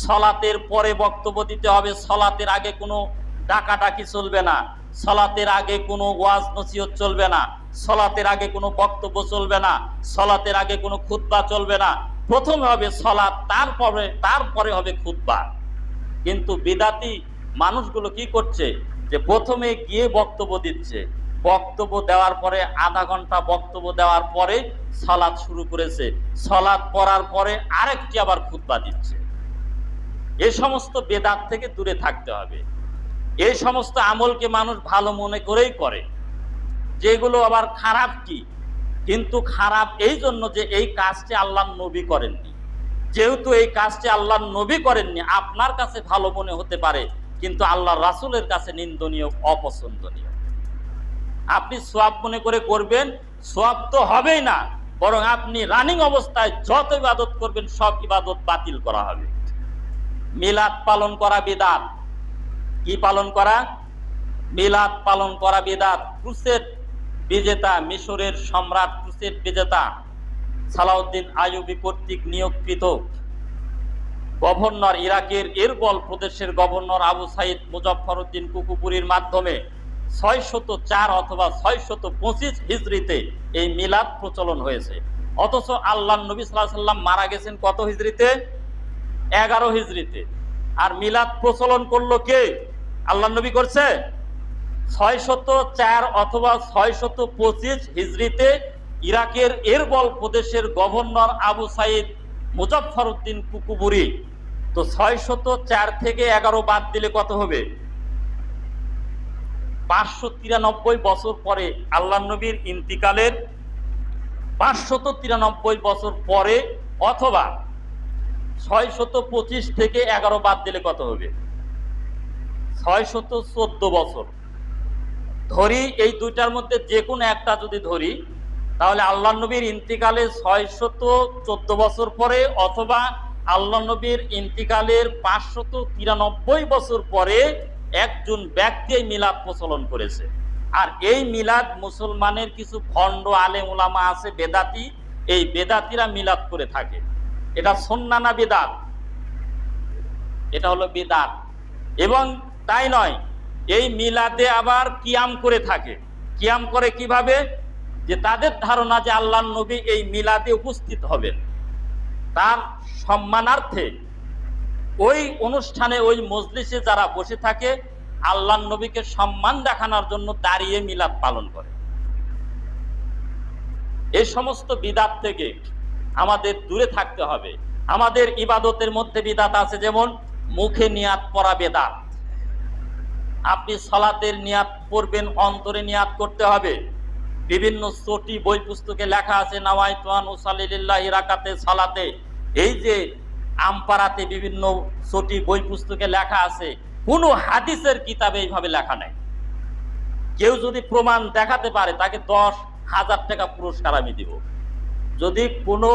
সালাতের পরে বক্তব্য দিতে হবে, সালাতের আগে কোনো ডাকাডাকি চলবে না, সালাতের আগে কোনো ওয়াজ নসিহত চলবে না, সালাতের আগে কোনো বক্তব্য চলবে না, সালাতের আগে কোনো খুতবা চলবে না। প্রথমে হবে সালাত, তারপরে হবে খুতবা। কিন্তু বিদাতি মানুষগুলো কি করছে? যে প্রথমে গিয়ে বক্তব্য দিচ্ছে, বক্তব্য দেওয়ার পরে আধা ঘন্টা বক্তব্য দেওয়ার পরে সালাত শুরু করেছে, সালাত পড়ার পরে আরেকটি আবার খুতবা দিচ্ছে। এই সমস্ত বেদাত থেকে দূরে থাকতে হবে। এই সমস্ত আমলকে মানুষ ভালো মনে করেই করে, যেগুলো আবার খারাপ। কি কিন্তু খারাপ এই জন্য যে এই কাজটি আল্লাহর নবী করেননি। যেহেতু এই কাজটি আল্লাহর নবী করেননি, আপনার কাছে ভালো মনে হতে পারে, কিন্তু আল্লাহর রাসূলের কাছে নিন্দনীয়, অপছন্দনীয়। আপনি সওয়াব মনে করে করবেন, সওয়াব তো হবেই না, বরং আপনি রানিং অবস্থায় যত ইবাদত করবেন সব ইবাদত বাতিল করা হবে। মিলাদ পালন করা বিদআত। কি পালন করা? মিলাদ পালন করা বিদআত। ক্রুসেড বিজেতা, মিশরের সম্রাট ক্রুসেড বিজেতা সালাউদ্দিন আইয়ুবী কর্তৃক নিয়োগকৃত গভর্নর, ইরাকের এরবল প্রদেশের গভর্নর আবু সাইদ মুজাফফরউদ্দিন কুকুপুরীর মাধ্যমে 604 অথবা 625 হিজরিতে এই মিলাদ প্রচলন হয়েছে। অথচ আল্লাহর নবী সাল্লাল্লাহু আলাইহি সাল্লাম মারা গেছেন কত হিজরিতে? 11 হিজরিতে। আর মিলাদ প্রচলন করলো কে? আল্লাহর নবী করছে? 604 অথবা 625 হিজরিতে ইরাকের এরবল প্রদেশের গভর্নর আবু সাইদ মুজাফফরউদ্দিন কুকুপুরী। তো 604 থেকে 11 বাদ দিলে কত হবে? 593 বছর পরে, আল্লাহর নবীর ইন্তিকালের 593 বছর পরে, অথবা 625 থেকে 11 বাদ দিলে কত হবে? 614 বছর। ধরি এই দুইটার মধ্যে যে কোনো একটা যদি ধরি, তাহলে আল্লাহর নবীর ইন্তিকালের 614 বছর পরে, অথবা আল্লাহর নবীর ইন্তিকালের 593 বছর পরে একজন ব্যক্তি এই মিলাদ প্রচলন করেছে। আর এই মিলাদ মুসলমানের কিছু ভণ্ড আলেম ওলামা আছে, বেদাতি, এই বেদাতিরা মিলাদ করে থাকে। এটা সুন্নাহ না বিদআত? এটা হলো বিদআত। এবং তাই নয়, এই মিলাদে আবার কিয়াম করে থাকে। কিয়াম করে কিভাবে? যে তাদের ধারণা যে আল্লাহর নবী এই মিলাদে উপস্থিত হবেন, তার সম্মানার্থে ওই অনুষ্ঠানে, ওই মজলিসে যারা বসে থাকে, আল্লাহর নবীকে সম্মান দেখানোর জন্য দাঁড়িয়ে মিলাদ পালন করে। এই সমস্ত বিদআত থেকে আমাদের দূরে থাকতে হবে। আমাদের ইবাদতের মধ্যে বিদআত আছে, যেমন মুখে নিয়াত পড়া বেদাত। আপনি সালাতের নিয়াত পড়বেন, অন্তরে নিয়াত করতে হবে। বিভিন্ন চটি বই পুস্তকে লেখা আছে, নাওয়াইতু আন উসাল্লি লিল্লাহি রাকাতে সালাতে। এই যে আমপারাতে বিভিন্ন চটি বই পুস্তকে লেখা আছে, কোনো হাদিসের কিতাবে এইভাবে লেখা নাই। কেউ যদি প্রমাণ দেখাতে পারে, তাকে 10,000 টাকা পুরস্কার আমি দিব। যদি কোনো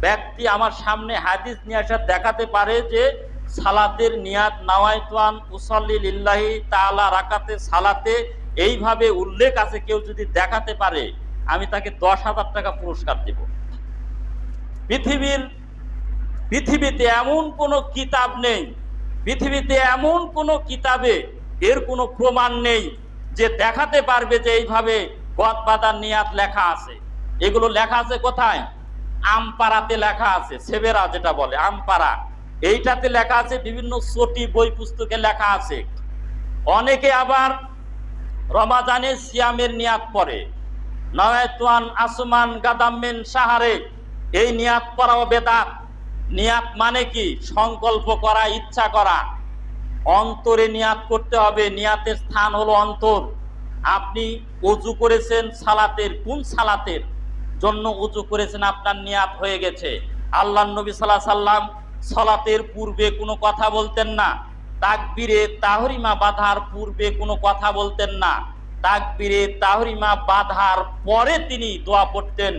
ব্যক্তি আমার সামনে হাদিস নিয়ে আসা দেখাতে পারে যে সালাতের নিয়াত নাওয়াইতু আন উসাল্লি লিল্লাহি তাআলা রাকাতে সালাতে এইভাবে উল্লেখ আছে, কেউ যদি দেখাতে পারে, আমি তাকে 10,000 টাকা পুরস্কার দেব। পৃথিবীতে এমন কোনো কিতাব নেই, পৃথিবীতে এমন কোনো কিতাবে এর কোনো প্রমাণ নেই যে দেখাতে পারবে যে এইভাবে গদ বাঁধার নিয়াত লেখা আছে। এগুলো লেখা আছে কোথায়? আমপারাতে লেখা আছে। সেবেরা যেটা বলে আমপারা, এইটাতে লেখা আছে, বিভিন্ন চটি বই পুস্তকে লেখা আছে। অনেকে আবার রমাজানে সিয়ামের নিয়াত করে, নওয়াইতুন আসমান গাদাম্মিন সাহারে, এই নিয়াত করাও বেদাত। নিয়াত মানে কি? সংকল্প করা, ইচ্ছা করা। অন্তরে নিয়াত করতে হবে। নিয়াতের স্থান হলো অন্তর। আপনি ওযু করেছেন সালাতের, কোন সালাতের জন্য ওযু করেছেন আপনার নিয়াত হয়ে গেছে। আল্লাহর নবী সাল্লাল্লাহু আলাইহি সাল্লাম সালাতের পূর্বে কোনো কথা বলতেন না, তাকবীরে তাহরিমা বাঁধার পূর্বে কোনো কথা বলতেন না, তাকবীরে তাহরিমা বাঁধার পরে তিনি দোয়া পড়তেন।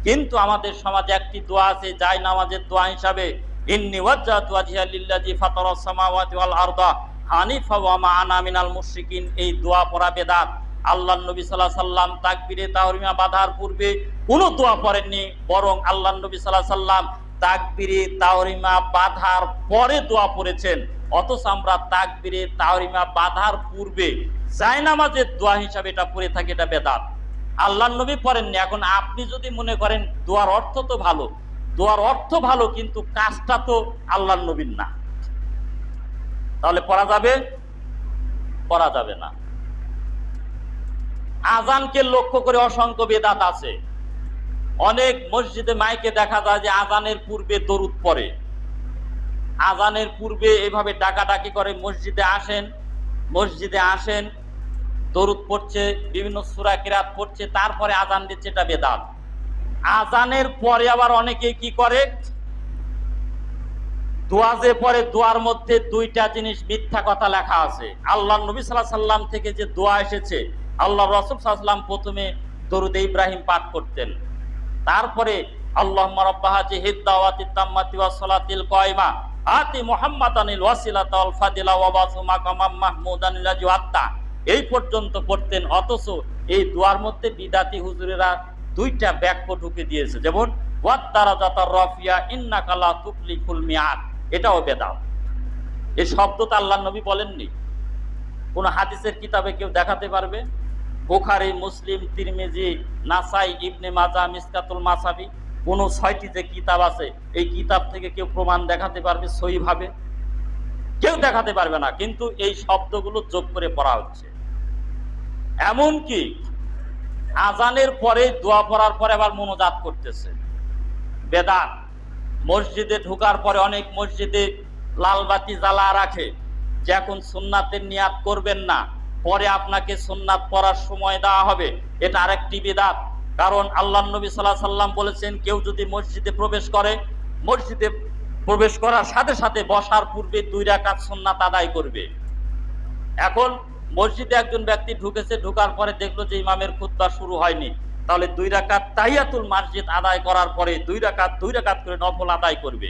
কিন্তু আমাদের সমাজে একটি দোয়া আছে যায় নামাজের দোয়া হিসাবে, ইন্নী ওয়াজ্জাহতু ওয়াজহিয়া লিল্লাযী ফাতারাস সামাওয়াতি ওয়াল আরদা হানিফা ওয়া মা আনা মিনাল মুশরিকিন। এই দোয়া পড়া বেদাত। আল্লাহর নবী সাল্লাল্লাহু আলাইহি সাল্লাম তাকবীরে তাহরিমা বাঁধার পূর্বে কোনো দোয়া পড়েননি, বরং আল্লাহর নবী সাল্লাল্লাহু আলাইহি সাল্লাম তাকবীরে তাহরিমা বাঁধার পরে দোয়া পড়েছেন। অথচ আমরা তাকবীরে তাহরিমা বাঁধার পূর্বে জায়নামাজের দোয়া হিসাবে এটা পড়ে থাকি, এটা বেদাত। আল্লাহর নবী পড়েননি। এখন আপনি যদি মনে করেন দোয়ার অর্থ তো ভালো, দোয়ার অর্থ ভালো, কিন্তু কাজটা তো আল্লাহর নবীর না, তাহলে পড়া যাবে? পড়া যাবে না। আজানকে লক্ষ্য করে অসংখ্য বেদাত আছে। অনেক মসজিদে মাইকে দেখা যায় যে আজানের পূর্বে দরুদ পড়ে, আজানের পূর্বে এভাবে ডাকাডাকি করে, মসজিদে আসেন দরুদ পড়ছে, বিভিন্ন সূরা কিরাত পড়ছে, তারপরে আজান দিচ্ছে, এটা বেদাত। আজানের পরে আবার অনেকে কি করে, দোয়া যে পরে দোয়ার মধ্যে দুইটা জিনিস মিথ্যা কথা লেখা আছে। আল্লাহর নবী সাল্লাল্লাহু আলাইহি সাল্লাম থেকে যে দোয়া এসেছে, আল্লাহর রাসূল সাল্লাল্লাহু আলাইহি সাল্লাম প্রথমে দরুদে ইব্রাহিম পাঠ করতেন, তারপরে আল্লাহুম্মা রাব্বা হাযিহিদ দাওয়াতিত তাম্মাতি ওয়াস সালাতিল কায়মা আতি মুহাম্মাদানিল ওয়াসিলাতা ওয়াল ফাদিলা ওয়া বাসু মাকামাম মাহমুদানিল ওয়াত্তা, এই পর্যন্ত পড়তেন। অথচ এই দোয়ার মধ্যে বিদাতি হুজুরেরা দুইটা বাক্য ঢুকে দিয়েছে, যেমন ওয়াদ দারাজাতার রাফিয়া ইন্নাকা লা তুফলিহুল মিয়াদ, এটাও বেদাত। এই শব্দটা আল্লাহর নবী বলেননি। কোন হাদিসের কিতাবে কেউ দেখাতে পারবে? বুখারী, মুসলিম, তিরমিজি, নাসাই, ইবনে মাজাহ, মিসকাতুল মাসাবি, কোন 6টি যে কিতাব আছে, এই কিতাব থেকে কেউ প্রমাণ দেখাতে পারবে সহিভাবে? কেউ দেখাতে পারবে না। কিন্তু এই শব্দগুলো যোগ করে পড়া হচ্ছে। এমনকি আজানের পরে দোয়া পড়ার পরে আবার মোনাজাত করতেছে, বেদাত। মসজিদে ঢোকার পরে অনেক মসজিদে লাল বাতি জ্বালা রাখে যে এখন সুন্নাতের নিয়াত করবেন না, পরে আপনাকে সুন্নাত পড়ার সময় দেওয়া হবে, এটা আরেকটি বিদআত। কারণ আল্লাহর নবী সাল্লাল্লাহু আলাইহি সাল্লাম বলেছেন, কেউ যদি মসজিদে প্রবেশ করে, মসজিদে প্রবেশ করার সাথে সাথে বসার পূর্বে 2 রাকাত সুন্নাত আদায় করবে। এখন মসজিদে একজন ব্যক্তি ঢুকেছে, ঢোকার পরে দেখলো যে ইমামের খুতবা শুরু হয়নি, তাহলে 2 রাকাত তাহিয়াতুল মসজিদ আদায় করার পরে 2 রাকাত করে নফল আদায় করবে।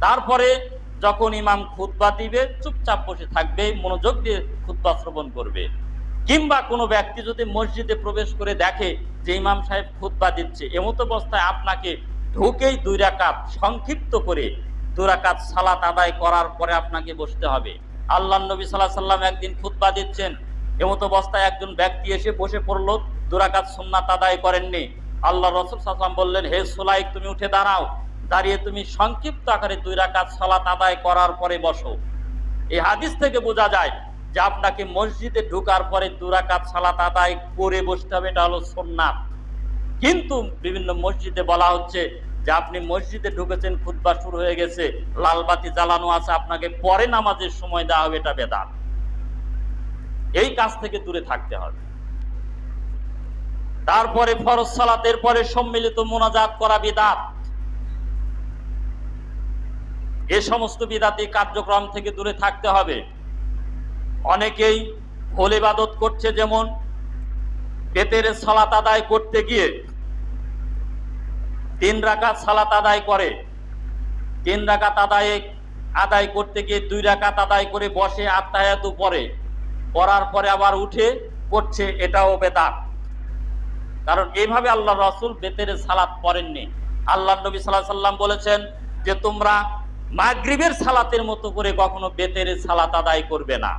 তারপরে যখন ইমাম খুতবা দিবে চুপচাপ বসে থাকবে, মনোযোগ দিয়ে খুতবা শ্রবণ করবে। কিংবা কোনো ব্যক্তি যদি মসজিদে প্রবেশ করে দেখে যে ইমাম সাহেব খুতবা দিচ্ছে, এমত অবস্থায় আপনাকে ঢুকেই 2 রাকাত সংক্ষিপ্ত করে 2 রাকাত সালাত আদায় করার পরে আপনাকে বসতে হবে। আল্লাহর নবী সাল্লাল্লাহু আলাইহি সাল্লাম একদিন খুতবা দিচ্ছেন, এমত অবস্থায় একজন ব্যক্তি এসে বসে পড়লো, 2 রাকাত সুন্নাত আদায় করেননি। আল্লাহ রাসূল সাল্লাল্লাহু আলাইহি সাল্লাম বললেন, হে সুলাইক, তুমি উঠে দাঁড়াও, দাঁড়িয়ে তুমি সংক্ষিপ্ত আকারে 2 রাকাত সালাত আদায় করার পরে বসো। এই হাদিস থেকে বোঝা যায় যে আপনাকে মসজিদে ঢোকার পরে 2 রাকাত সালাত আদায় করে বসতে হবে, এটা হলো সুন্নাত। কিন্তু বিভিন্ন মসজিদে বলা হচ্ছে যে আপনি মসজিদে ঢুকেছেন, খুতবা শুরু হয়ে গেছে, লাল বাতি জ্বালানো আছে, আপনাকে পরে নামাজের সময় দেওয়া হবে, এটা বেদাত। এই কাজ থেকে দূরে থাকতে হবে। তারপরে ফরজ সালাতের পরে সম্মিলিত মোনাজাত করা বিদআত। এই সমস্ত বিদআতি কার্যক্রম থেকে দূরে থাকতে হবে। অনেকেই ভুল ইবাদত করছে, যেমন বেতের সালাত আদায় করতে গিয়ে 3 রাকাত সালাত আদায় করে, 3 রাকাত আদায় করতে গিয়ে 2 রাকাত আদায় করে বসে আত্তাহিয়াতু পড়ে, পড়ার পরে আবার উঠে পড়ছে, এটাও বেদাত। কারণ এইভাবে আল্লাহ রাসূল বেতের সালাত পড়েননি। আল্লাহর নবী সাল্লাল্লাহু আলাইহি সাল্লাম বলেছেন যে তোমরা মাগরিবের সালাতের মতো করে কখনো বেতের সালাত আদায় করবে না।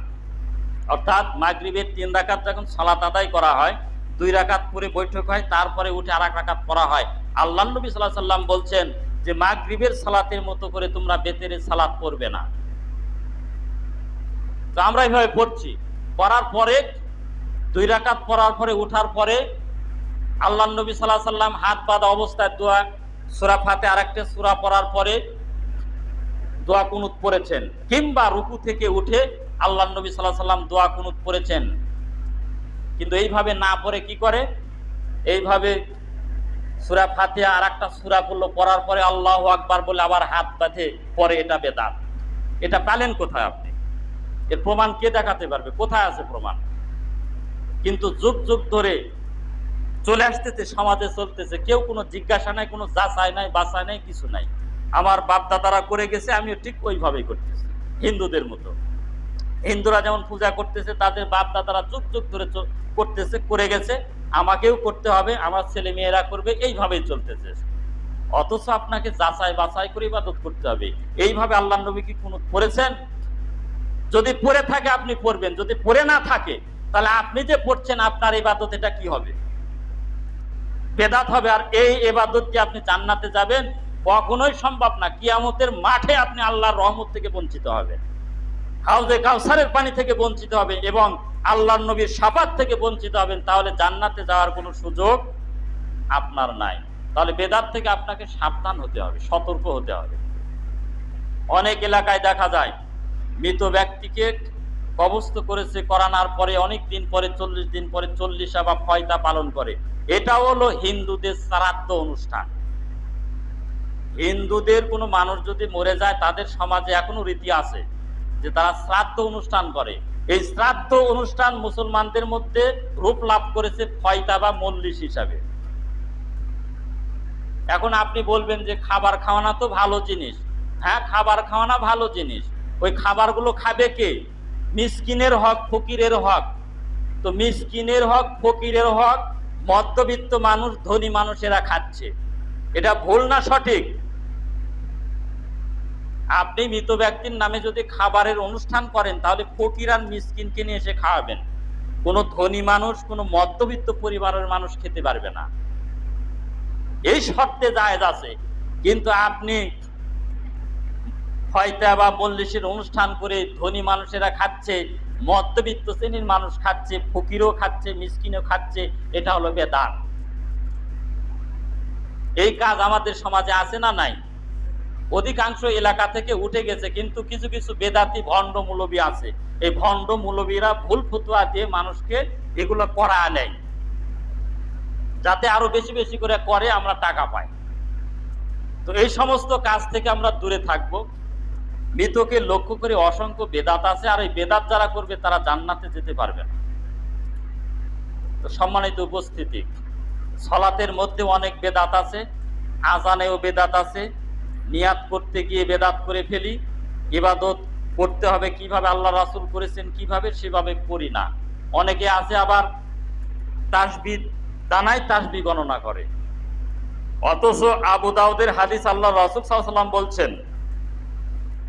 অর্থাৎ মাগরিবের 3 রাকাত যখন সালাত আদায় করা হয়, 2 রাকাত পরে বৈঠক হয়, তারপরে উঠে 2 রাকাত পড়া হয়। আল্লাহর নবী সাল্লাল্লাহু আলাইহি সাল্লাম বলছেন যে মাগরিবের সালাতের মতো করে তোমরা বেতেরের সালাত পড়বে না। তো আমরা এইভাবে পড়ছি, পড়ার পরে 2 রাকাত পড়ার পরে উঠার পরে আল্লাহ নবী সাল্লাল্লাহু আলাইহি সাল্লাম হাত বাঁধা অবস্থায় দোয়া, সূরা ফাতিহা আরেকটা সূরা পড়ার পরে দোয়া কুনুত পড়েছেন, কিংবা রুকু থেকে উঠে আল্লাহ নবী সাল্লাল্লাহু আলাইহি সাল্লাম দোয়া কুনুত পড়েছেন। কিন্তু এইভাবে না পড়ে কি করে, এইভাবে সূরা ফাতিহা আরেকটা সূরা পড়লো, পড়ার পরে আল্লাহু আকবার বলে আবার হাত বাঁধে পরে, এটা বেদাত। এটা পেলেন কোথায় আপনি? এর প্রমাণ কে দেখাতে পারবে? কোথায় আছে প্রমাণ? কিন্তু যুগ যুগ ধরে চলে আসতেছে, সমাজে চলতেছে, কেউ কোনো জিজ্ঞাসা নাই, কোনো যাচাই নাই, বাছাই নাই, কিছু নাই। আমার বাপ দাদারা করে গেছে, আমিও ঠিক ওইভাবেই করতেছি, হিন্দুদের মতো। হিন্দুরা যেমন পূজা করতেছে, তাদের বাপ দাদারা যুগ যুগ ধরে করতেছে, করে গেছে, আমাকেও করতে হবে, আমার ছেলে মেয়েরা করবে, এইভাবেই চলতেছে। অথচ আপনাকে যাচাই বাছাই করে ইবাদত করতে হবে। এইভাবে আল্লাহ নবী কি কুনুত পড়েছেন? যদি পড়ে থাকে আপনি পড়বেন, যদি পড়ে না থাকে তাহলে আপনি যে পড়ছেন আপনার ইবাদত এটা কি হবে? বেদাত হবে। আর এই ইবাদত দিয়ে আপনি জান্নাতে যাবেন কখনোই সম্ভব না। কিয়ামতের মাঠে আপনি আল্লাহর রহমত থেকে বঞ্চিত হবেন, হাউজে কাউসারের পানি থেকে বঞ্চিত হবে এবং আল্লাহর নবীর শাফাত থেকে বঞ্চিত হবেন। তাহলে জান্নাতে যাওয়ার কোনো সুযোগ আপনার নাই। তাহলে বেদাত থেকে আপনাকে সাবধান হতে হবে, সতর্ক হতে হবে। অনেক এলাকায় দেখা যায় মৃত ব্যক্তিকে কবস্থ করেছে, করানোর পরে অনেক দিন পরে, 40 দিন পরে 40 বা ফয়তা পালন করে। এটা হলো হিন্দুদের শ্রাদ্ধ অনুষ্ঠান। হিন্দুদের কোনো মানুষ যদি মরে যায়, তাদের সমাজে এখনো রীতি আছে যে তারা শ্রাদ্ধ অনুষ্ঠান করে। এই শ্রাদ্ধ অনুষ্ঠান মুসলমানদের মধ্যে রূপ লাভ করেছে ফয়তা বা মল্লিশ হিসাবে। এখন আপনি বলবেন যে খাবার খাওয়ানো তো ভালো জিনিস। হ্যাঁ, খাবার খাওয়ানো ভালো জিনিস। ওই খাবারগুলো খাবে কে? মিসকিনের হক, ফকিরের হক। তো মিসকিনের হক, ফকিরের হক মধ্যবিত্ত মানুষ, ধনী মানুষেরা খাচ্ছে। এটা ভুল না সঠিক? আপনি মৃত ব্যক্তির নামে যদি খাবারের অনুষ্ঠান করেন, তাহলে ফকির আর মিসকিনকে নিয়ে এসে খাওয়াবেন। কোনো ধনী মানুষ, কোনো মধ্যবিত্ত পরিবারের মানুষ খেতে পারবে না। এই শর্তে জায়েজ আছে। কিন্তু আপনি ফয়তা বা মল্লিশের অনুষ্ঠান করে ধনী মানুষেরা খাচ্ছে, মধ্যবিত্ত শ্রেণীর মানুষ খাচ্ছে, ফকিরও খাচ্ছে, মিসকিনও খাচ্ছে, এটা হলো বেদাত। এই কাজ আমাদের সমাজে আছে না নাই? অধিকাংশ এলাকা থেকে উঠে গেছে, কিন্তু কিছু কিছু বেদাতি ভণ্ড মৌলবী আছে। এই ভণ্ড মৌলবীরা ভুল ফতোয়া দিয়ে মানুষকে এগুলো করায় নেয়, যাতে আরো বেশি বেশি করে করে আমরা টাকা পাই। তো এই সমস্ত কাজ থেকে আমরা দূরে থাকবো। মৃতকে লক্ষ্য করে অসংখ্য বেদাত আছে, আর এই বেদাত যারা করবে তারা জান্নাতে যেতে পারবে না। তো সম্মানিত উপস্থিতি, সালাতের মধ্যে অনেক বেদাত আছে, আজানেও বেদাত আছে। নিয়াত করতে গিয়ে বেদাত করে ফেলি। ইবাদত করতে হবে কিভাবে আল্লাহ রাসূল করেছেন, কিভাবে সেভাবে করি না। অনেকে আছে আবার তাসবিহ দানায় তাসবিহ গণনা করে। অথচ আবু দাউদের হাদিস, আল্লাহ রাসূল সাল্লাল্লাহু আলাইহি ওয়াসাল্লাম বলছেন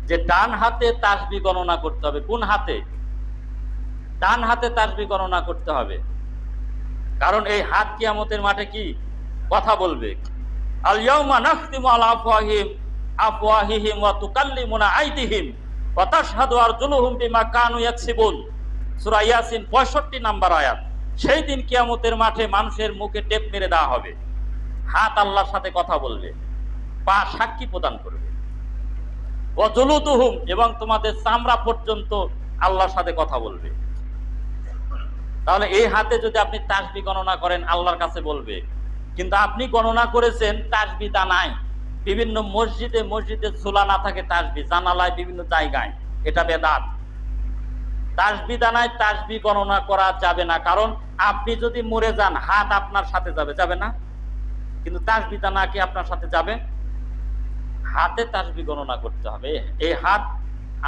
যে ডান হাতে তাসবিহ গণনা করতে হবে। কোন হাতে? ডান হাতে তাসবিহ গণনা করতে হবে। কারণ এই হাত কিয়ামতের মাঠে কি কথা বলবে? আল ইয়াউমা নাখতিমু আলা আফওয়াহিহিম ওয়া তুকাল্লিমুনা আইদিহিম ওয়া তাশহাদু আরজুলুহুম বিমা কানু ইয়াকসিবুন। সূরা ইয়াসিন 65 নম্বর আয়াত। সেই দিন কিয়ামতের মাঠে মানুষের মুখে টেপ মেরে দেওয়া হবে। হাত আল্লাহর সাথে কথা বলবে, পা সাক্ষী প্রদান করবে। ওয়া জুলুদুহুম, এবং তোমাদের চামড়া পর্যন্ত আল্লাহর সাথে কথা বলবে। তাহলে এই হাতে যদি আপনি তাসবিহ গণনা করেন, আল্লাহর কাছে বলবে। কিন্তু আপনি গণনা করেছেন তাসবিহ দানায়, বিভিন্ন মসজিদে মসজিদে ঝোলা না থাকে তাসবিহ, জানালায় বিভিন্ন জায়গায়, এটা বেদাত। তাসবিহ দানায় তাসবিহ গণনা করা যাবে না। কারণ আপনি যদি মরে যান, হাত আপনার সাথে যাবে, যাবে না? কিন্তু তাসবিহ দানা কি আপনার সাথে যাবে? হাতে তাসবিহ গণনা করতে হবে। এই হাত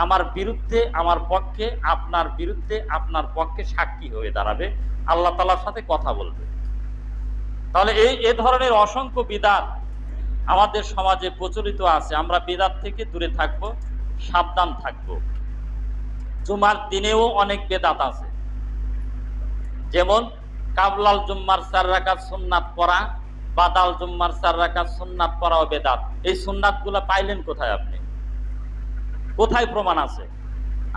আমার বিরুদ্ধে, আমার পক্ষে, আপনার বিরুদ্ধে, আপনার পক্ষে সাক্ষী হয়ে দাঁড়াবে, আল্লাহ তাআলার সাথে কথা বলবে। তাহলে এই ধরনের অসংখ্য বিদআত আমাদের সমাজে প্রচলিত আছে। আমরা বিদআত থেকে দূরে থাকব, সাবধান থাকব। জুমার দিনেও অনেক বিদআত আছে, যেমন কাবলাল জুম্মার 4 রাকাত সুন্নাত পড়া, বাদাল জুম্মার 4 রাকাত সুন্নাত পড়াও বেদাত। এই সুন্নাতগুলো পাইলেন কোথায়? আপনি কোথায় প্রমাণ আছে?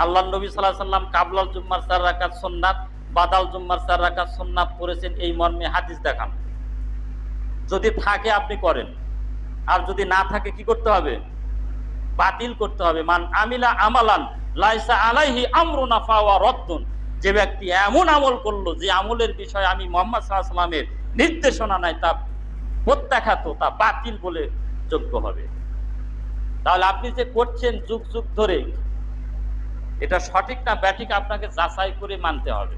আল্লাহ নবী সাল্লাল্লাহু আলাইহি সাল্লাম কাবলাল জুম্মার 4 রাকাত সুন্নাত, বাদাল জুম্মার 4 রাকাত সুন্নাত পড়েছেন, এই মর্মে হাদিস দেখান। যদি থাকে আপনি করেন, আর যদি না থাকে কি করতে হবে? বাতিল করতে হবে। মান আমিলা আমালান লাইসা আলাইহি আমরুনা ফাওয়া রদ্দুন। যে ব্যক্তি এমন আমল করলো যে আমলের বিষয়ে আমি মুহাম্মদ সাল্লাল্লাহু আলাইহি সাল্লামের নির্দেশনা নাই, তা প্রত্যাখ্যাত, তা বাতিল বলে যোগ্য হবে। তাহলে আপনি যে করছেন যুগ যুগ ধরে, এটা সঠিক না ব্যাঠিক আপনাকে যাচাই করে মানতে হবে।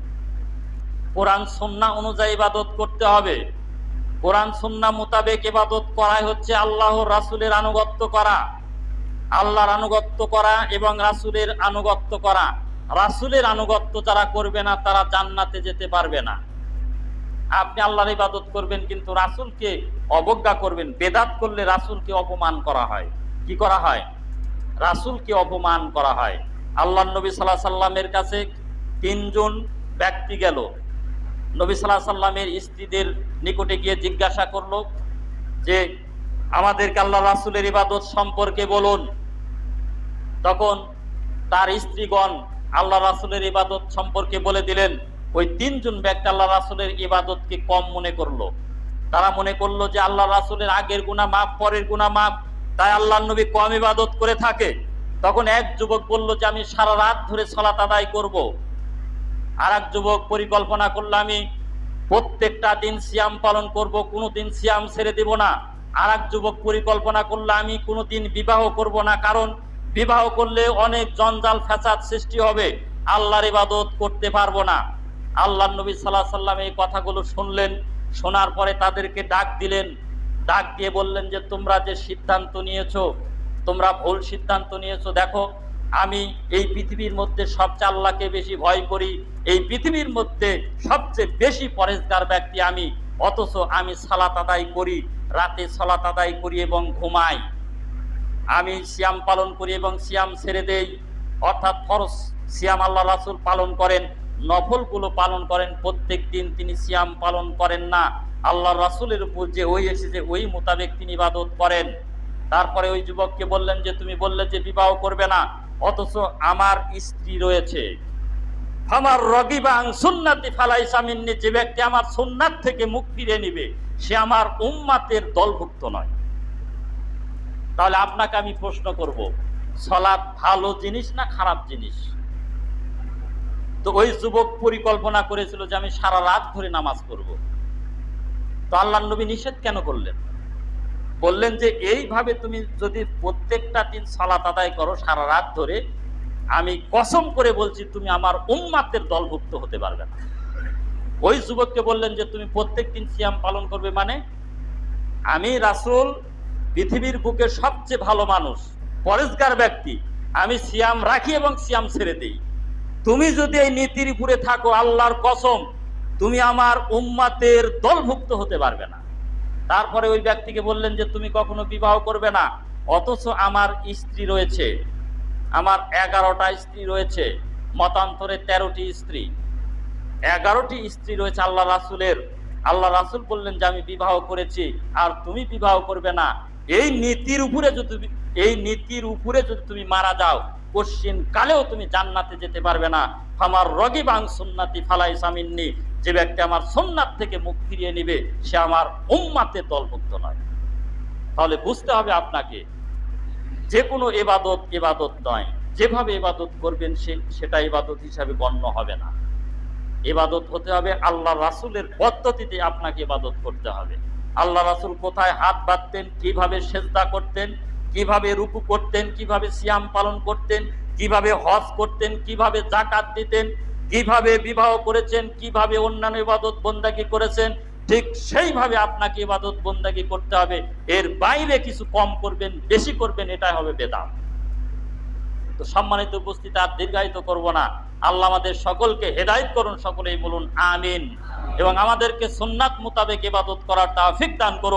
কোরআন সুন্নাহ অনুযায়ী ইবাদত করতে হবে। কোরআন সুন্নাহ মোতাবেক ইবাদত করাই হচ্ছে আল্লাহর রাসূলের আনুগত্য করা, আল্লাহর আনুগত্য করা এবং রাসূলের আনুগত্য করা। রাসূলের আনুগত্য যারা করবে না তারা জান্নাতে যেতে পারবে না। আপনি আল্লাহর ইবাদত করবেন কিন্তু রাসূলকে অবজ্ঞা করবেন। বেদাত করলে রাসূলকে অপমান করা হয়। কি করা হয়? রাসূলকে অপমান করা হয়। আল্লাহর নবী সাল্লাল্লাহু আলাইহি সাল্লামের কাছে 3 জন ব্যক্তি গেল। নবী সাল্লাল্লাহু আলাইহি সাল্লামের স্ত্রীদের নিকটে গিয়ে জিজ্ঞাসা করলো যে আমাদেরকে আল্লাহ রাসূলের ইবাদত সম্পর্কে বলুন। তখন তার স্ত্রীগণ আল্লাহ রাসূলের ইবাদত সম্পর্কে বলে দিলেন। ওই 3 জন ব্যক্তি আল্লাহ রাসূলের ইবাদতকে কম মনে করলো। তারা মনে করলো যে আল্লাহ রাসূলের আগের গুনাহ মাফ, পরের গুনাহ মাফ, তাই আল্লাহর নবী কম ইবাদত করে থাকে। তখন এক যুবক বলল যে আমি সারা রাত ধরে সালাত আদায় করব। আর এক যুবক পরিকল্পনা করলো আমি প্রত্যেকটা দিন সিয়াম পালন করব, কোনোদিন সিয়াম ছেড়ে দেব না। আর এক যুবক পরিকল্পনা করলো আমি কোনোদিন বিবাহ করব না, কারণ বিবাহ করলে অনেক জঞ্জাল ফ্যাসাদ সৃষ্টি হবে, আল্লাহর ইবাদত করতে পারবো না। আল্লাহর নবী সাল্লাল্লাহু আলাইহি সাল্লাম এই কথাগুলো শুনলেন। শোনার পরে তাদেরকে ডাক দিলেন। ডাক দিয়ে বললেন যে তোমরা যে সিদ্ধান্ত নিয়েছো, তোমরা ভুল সিদ্ধান্ত নিয়েছো। দেখো, আমি এই পৃথিবীর মধ্যে সবচেয়ে আল্লাহকে বেশি ভয় করি, এই পৃথিবীর মধ্যে সবচেয়ে বেশি পরেজগার ব্যক্তি আমি, অথচ আমি সালাত আদায় করি, রাতে সালাত আদায় করি এবং ঘুমাই। আমি সিয়াম পালন করি এবং সিয়াম ছেড়ে দেই, অর্থাৎ ফরজ সিয়াম আল্লাহ রাসূল পালন করেন, নফলগুলো পালন করেন। প্রত্যেক দিন তিনি সিয়াম পালন করেন না, আল্লাহ রাসূলের উপর যে ওই এসেছে ওই মোতাবেক তিনি ইবাদত করেন। তারপরে ওই যুবককে বললেন যে তুমি বললে যে বিবাহ করবে না, অথচ আমার স্ত্রী রয়েছে। আমার রগিবা আন সুন্নতি ফালাইসা মিন্নি। যে ব্যক্তি আমার সুন্নাত থেকে মুখ ফিরিয়ে নিবে সে আমার উম্মতের দলভুক্ত নয়। তাহলে আপনাকে আমি প্রশ্ন করব, সালাত ভালো জিনিস না খারাপ জিনিস? তো ওই যুবক পরিকল্পনা করেছিল যে আমি সারা রাত ধরে নামাজ পড়ব। তো আল্লাহর নবী নিষেধ কেন করলেন? বললেন যে এইভাবে তুমি যদি প্রত্যেকটা দিন সালাত আদায় করো সারা রাত ধরে, আমি কসম করে বলছি তুমি আমার উম্মতের দলভুক্ত হতে পারবে না। ওই যুবককে বললেন যে তুমি প্রত্যেক দিন সিয়াম পালন করবে, মানে আমি রাসূল পৃথিবীর বুকে সবচেয়ে ভালো মানুষ, পরেজগার ব্যক্তি, আমি সিয়াম রাখি এবং সিয়াম ছেড়ে দেই। তুমি যদি এই নীতির উপরে থাকো, আল্লাহর কসম তুমি আমার উম্মতের দলভুক্ত হতে পারবে না। তারপরে ওই ব্যক্তিকে বললেন যে তুমি কখনো বিবাহ করবে না, অথচ আমার স্ত্রী রয়েছে, আমার 11টা স্ত্রী রয়েছে, মতান্তরে 13টি স্ত্রী, 11টি স্ত্রী রয়েছে আল্লাহ রাসূলের। আল্লাহ রাসূল বললেন যে আমি বিবাহ করেছি আর তুমি বিবাহ করবে না। এই নীতির উপরে যদি তুমি মারা যাও, কোশ্চিন কালেও তুমি জান্নাতে যেতে পারবে না। আমার রগিবাং সুন্নতি ফালাইসা মিন্নি। যে ব্যক্তি আমার সুন্নাত থেকে মুখ ফিরিয়ে নিবে সে আমার উম্মতের দলভুক্ত নয়। তাহলে বুঝতে হবে আপনাকে, যে কোনো ইবাদত নয়, যেভাবে ইবাদত করবেন সেটা ইবাদত হিসাবে গণ্য হবে না। ইবাদত হতে হবে আল্লাহ রাসূলের পদ্ধতিতে, আপনাকে ইবাদত করতে হবে। আল্লাহ রাসূল কোথায় হাত বাঁধতেন, কিভাবে সেজদা করতেন, কিভাবে রুকু করতেন, কিভাবে সিয়াম পালন করতেন, কিভাবে হজ করতেন, কিভাবে যাকাত দিতেন, কিভাবে বিবাহ করেছেন, কিভাবে অন্যান্য ইবাদত বন্দেগী করেছেন, ঠিক সেইভাবে আপনাকে ইবাদত বন্দেগী করতে হবে। এর বাইরে কিছু কম করবেন, বেশি করবেন, এটাই হবে বেদাত। তো সম্মানিত উপস্থিতি, আর দীর্ঘায়িত করব না। আল্লাহ আমাদের সকলকে হেদায়েত করুন, সকলেই বলুন আমিন, এবং আমাদেরকে সুন্নাত মোতাবেক ইবাদত করার তৌফিক দান করুন।